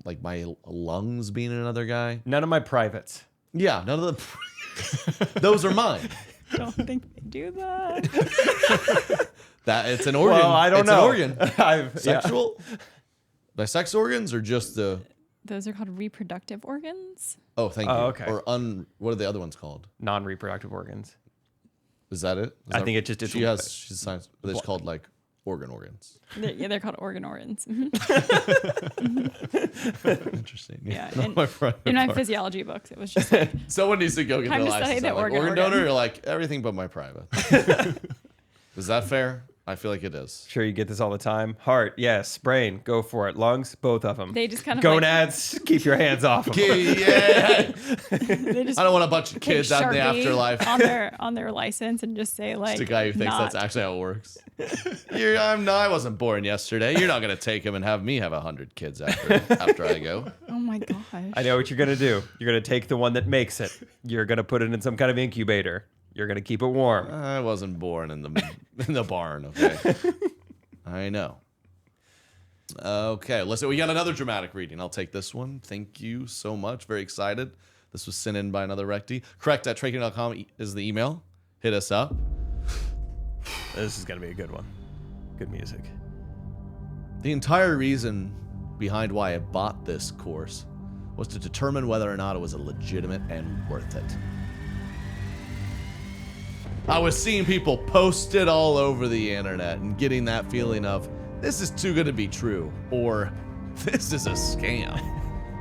like my lungs being another guy. None of my privates. Yeah, none of the. Those are mine. I don't think they do that. That it's an organ. Well, I don't know. It's an organ. Sexual. My sex organs or just the. Those are called reproductive organs. Oh, thank you. okay. Or what are the other ones called? Non-reproductive organs. Is that it? I think it's She's science. But it's called like organs. They're called organs. Interesting. Yeah. Not In my physiology books, it was just like, Someone needs to go get Time their to study license. the out. Like, organ organ donor, organ. you're like everything but my private. Is that fair? I feel like it is. Sure, you get this all the time. Heart, yes. Brain, go for it. Lungs, both of them. they just kind of Gonads, keep your hands off them. Yeah. they just I don't want a bunch of take kids out in the Sharpie afterlife. on their license and just say like Just a guy who thinks that's actually how it works. I wasn't born yesterday. You're not gonna take him and have me have 100 kids after I go. Oh my gosh. I know what you're going to do. You're going to take the one that makes it. You're going to put it in some kind of incubator. You're going to keep it warm. I wasn't born in the barn. Okay. I know. Okay, listen. We got another dramatic reading. I'll take this one. Thank you so much. Very excited. This was sent in by another recti. Correct@treyking.com is the email. Hit us up. This is going to be a good one. Good music. The entire reason behind why I bought this course was to determine whether or not it was a legitimate and worth it. I was seeing people post it all over the internet and getting that feeling of, this is too good to be true, or this is a scam.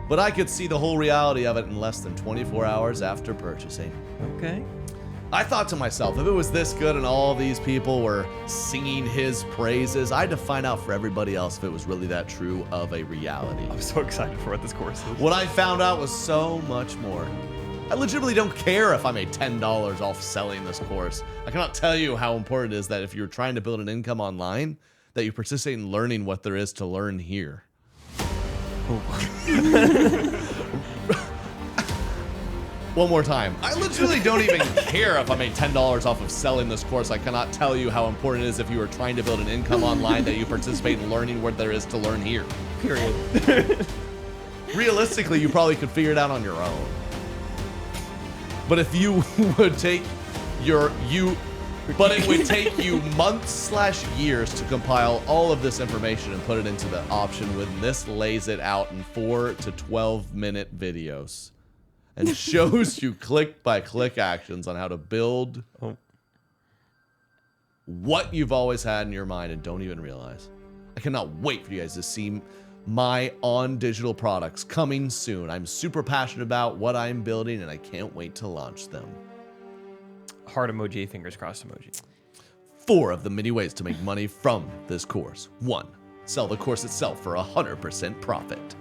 But I could see the whole reality of it in less than 24 hours after purchasing. Okay. I thought to myself, if it was this good and all these people were singing his praises, I had to find out for everybody else if it was really that true of a reality. I'm so excited for what this course is. What I found out was so much more. I legitimately don't care if I made $10 off selling this course. I cannot tell you how important it is that if you're trying to build an income online, that you participate in learning what there is to learn here. One more time. I literally don't even care if I made $10 off of selling this course. I cannot tell you how important it is if you are trying to build an income online that you participate in learning what there is to learn here. Period. Realistically, you probably could figure it out on your own. But if you would take but it would take you months/years to compile all of this information and put it into the option when this lays it out in 4 to 12-minute videos and shows you click-by-click actions on how to build what you've always had in your mind and don't even realize. I cannot wait for you guys to see my on-digital products coming soon. I'm super passionate about what I'm building, and I can't wait to launch them. Heart emoji, fingers crossed emoji. 4 of the many ways to make money from this course. 1. Sell the course itself for 100% profit.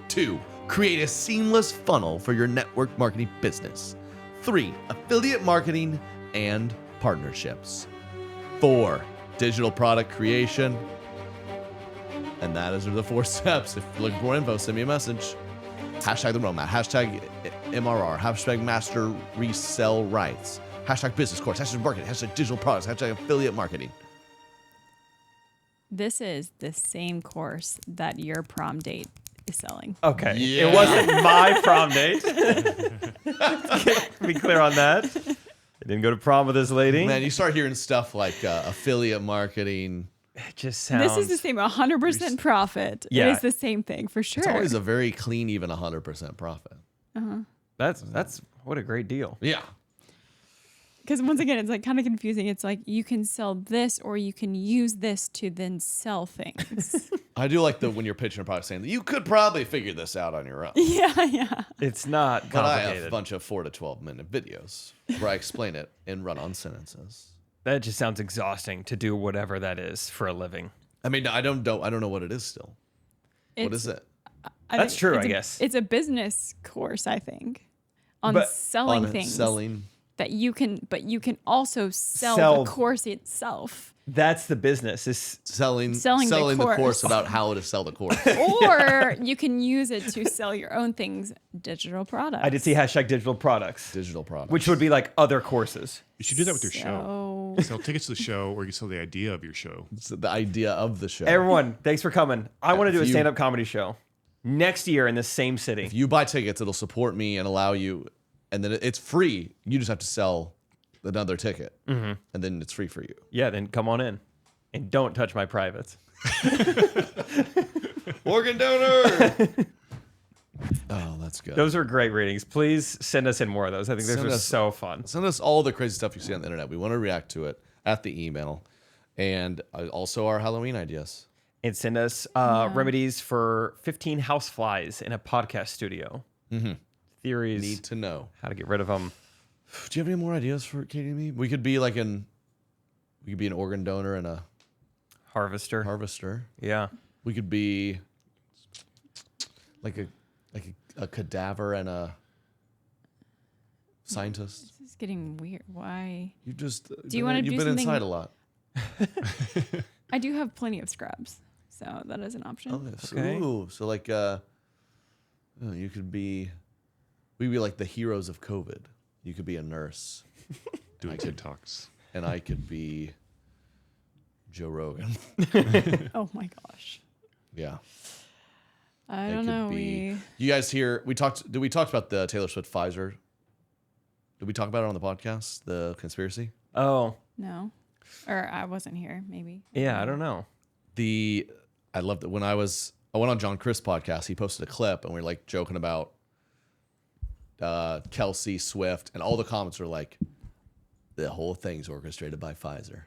2. Create a seamless funnel for your network marketing business. 3. Affiliate marketing and partnerships. 4. Digital product creation. And that is the 4 steps. If you're looking for more info, send me a message. Hashtag the roadmap. Hashtag MRR. Hashtag master resell rights. Hashtag business course. Hashtag marketing. Hashtag digital products. Hashtag affiliate marketing. This is the same course that your prom date is selling. Okay. Yeah. It wasn't my prom date. Be clear on that. I didn't go to prom with this lady. Man, you start hearing stuff like affiliate marketing. It just sounds... This is the same 100% profit. Yeah. It is the same thing for sure. It's always a very clean, even 100% profit. That's what a great deal. Yeah. Because once again, it's like kind of confusing. It's like you can sell this or you can use this to then sell things. I do like when you're pitching a product saying that you could probably figure this out on your own. Yeah. It's not But I complicated. have a bunch of 4 to 12 minute videos where I explain it in run-on sentences. That just sounds exhausting to do whatever that is for a living. I mean, I don't know what it is still. What is it? That's true, it's I guess. It's a business course, I think. selling things that you can, but you can also sell the course itself. That's the business, is selling the course about how to sell the course. Or you can use it to sell your own things, digital products. I did see #digital products. Digital products. Which would be like other courses. You should do that with your show. Sell tickets to the show, or you sell the idea of your show. It's the idea of the show. Everyone, thanks for coming. I want to do a stand-up comedy show next year in the same city. If you buy tickets, it'll support me and allow you, and then it's free. You just have to sell another ticket, and then it's free for you. Yeah, then come on in, and don't touch my privates. Organ donor. Oh, that's good. Those are great ratings. Please send us in more of those. I think those are so fun. Send us all the crazy stuff you see on the internet. We want to react to it at the email, and also our Halloween ideas. And send us remedies for 15 houseflies in a podcast studio. Theories. Need to know how to get rid of them. Do you have any more ideas for Katie and me? We could be like an organ donor and a harvester. Yeah. We could be like a cadaver and a scientist. This is getting weird. Why? You just do you want to do something? You've been inside a lot. I do have plenty of scrubs, so that is an option. Okay. Ooh, so like you could be. We'd be like the heroes of COVID. You could be a nurse. Doing TikToks. And I could be Joe Rogan. Oh my gosh. Yeah. I don't know. You guys hear, we talked about the Taylor Swift Pfizer? Did we talk about it on the podcast? The conspiracy? Oh. No. Or I wasn't here, maybe. Yeah, I don't know. I loved it. When I went on John Chris' podcast, he posted a clip and we were like joking about Kelsey Swift, and all the comments are like, the whole thing's orchestrated by Pfizer.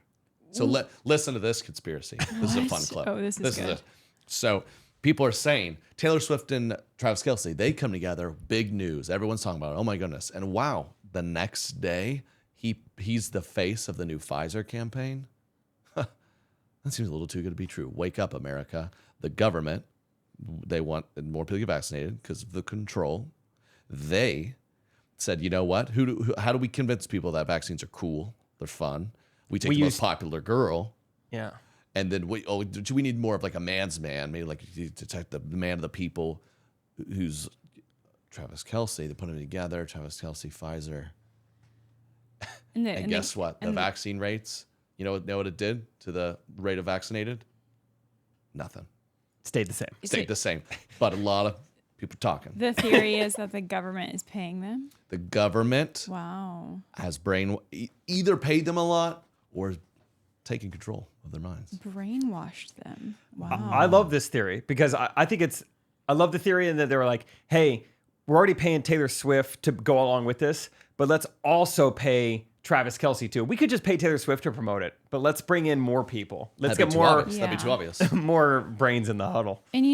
So listen to this conspiracy. This is a fun clip. Oh, this is good. So people are saying Taylor Swift and Travis Kelce, they come together, big news. Everyone's talking about it. Oh my goodness. And wow, the next day he's the face of the new Pfizer campaign. That seems a little too good to be true. Wake up, America. The government, they want more people to get vaccinated because of the control. They said, you know what? How do we convince people that vaccines are cool? They're fun. We take the most popular girl. Yeah. And then we need more of like a man's man, maybe like you detect the man of the people who's Travis Kelce. They put them together, Travis Kelce, Pfizer. And guess what? The vaccine rates, you know what it did to the rate of vaccinated? Nothing. Stayed the same. Stayed the same. But a lot of people talking. The theory is that the government is paying them. The government has either paid them a lot or taking control of their minds. Brainwashed them. Wow. I love this theory because I love the theory in that they were like, hey, we're already paying Taylor Swift to go along with this, but let's also pay Travis Kelce too. We could just pay Taylor Swift to promote it, but let's bring in more people. Let's get more. That'd be too obvious. More brains in the huddle. And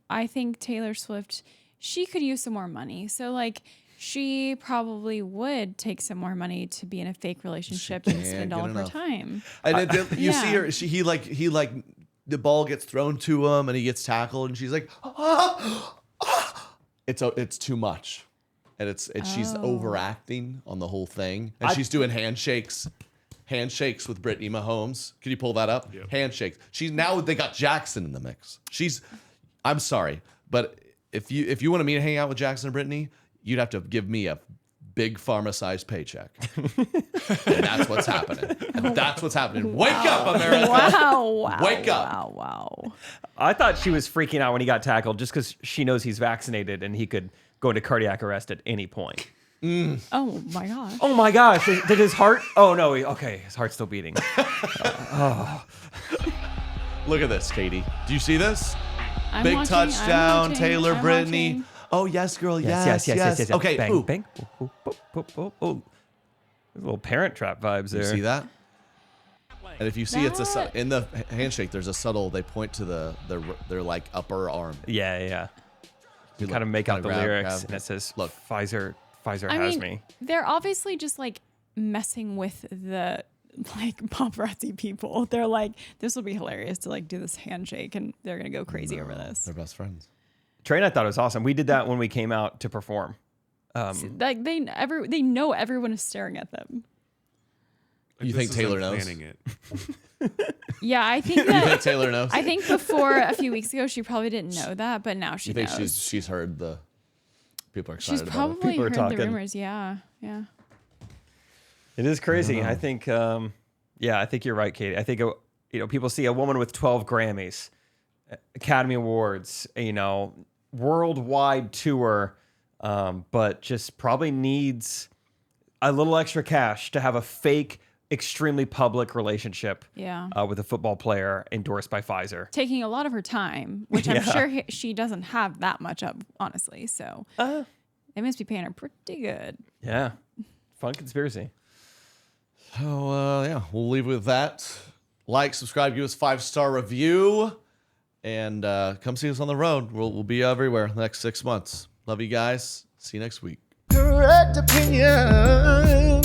I think Taylor Swift, she could use some more money. So like she probably would take some more money to be in a fake relationship and spend all of her time. And you see her, he like the ball gets thrown to him and he gets tackled and she's like, it's too much. And she's overacting on the whole thing. And she's doing handshakes with Brittany Mahomes. Can you pull that up? Yep. Handshakes. They got Jackson in the mix. I'm sorry, but if you want me to hang out with Jackson and Brittany, you'd have to give me a big pharma-sized paycheck. And that's what's happening. That's what's happening. Wake up, America. Wow. Wake up. Wow. I thought she was freaking out when he got tackled just because she knows he's vaccinated and he could go into cardiac arrest at any point. Oh my gosh. Oh my gosh. Did his heart? Oh no. His heart's still beating. Look at this, Katie. Do you see this? Big touchdown, Taylor, Brittany. Oh, yes, girl. Yes. Okay. Bang, bang. Ooh. There's little Parent Trap vibes there. You see that? And if you see in the handshake, there's a subtle, they point to their like upper arm. Yeah. You kind of make out the lyrics and it says, look, Pfizer has me. They're obviously just like messing with the like paparazzi people. They're like, this will be hilarious to like do this handshake and they're going to go crazy over this. They're best friends. Trey and I thought it was awesome. We did that when we came out to perform. Like they know everyone is staring at them. You think Taylor knows? Planning it. Yeah, I think You think that. Taylor knows? I think before a few weeks ago she probably didn't know that, but now she You think knows. she's heard the people are She's excited about it? probably People are heard talking. the rumors. Yeah. It is crazy. I think, I think you're right, Katie. I think, people see a woman with 12 Grammys, Academy Awards, worldwide tour, but just probably needs a little extra cash to have a fake, extremely public relationship with a football player endorsed by Pfizer. Taking a lot of her time, which I'm sure she doesn't have that much of, honestly. So they must be paying her pretty good. Yeah. Fun conspiracy. So, we'll leave it with that. Like, subscribe, give us a 5-star review, and come see us on the road. We'll be everywhere the next 6 months. Love you guys. See you next week. Correct opinion.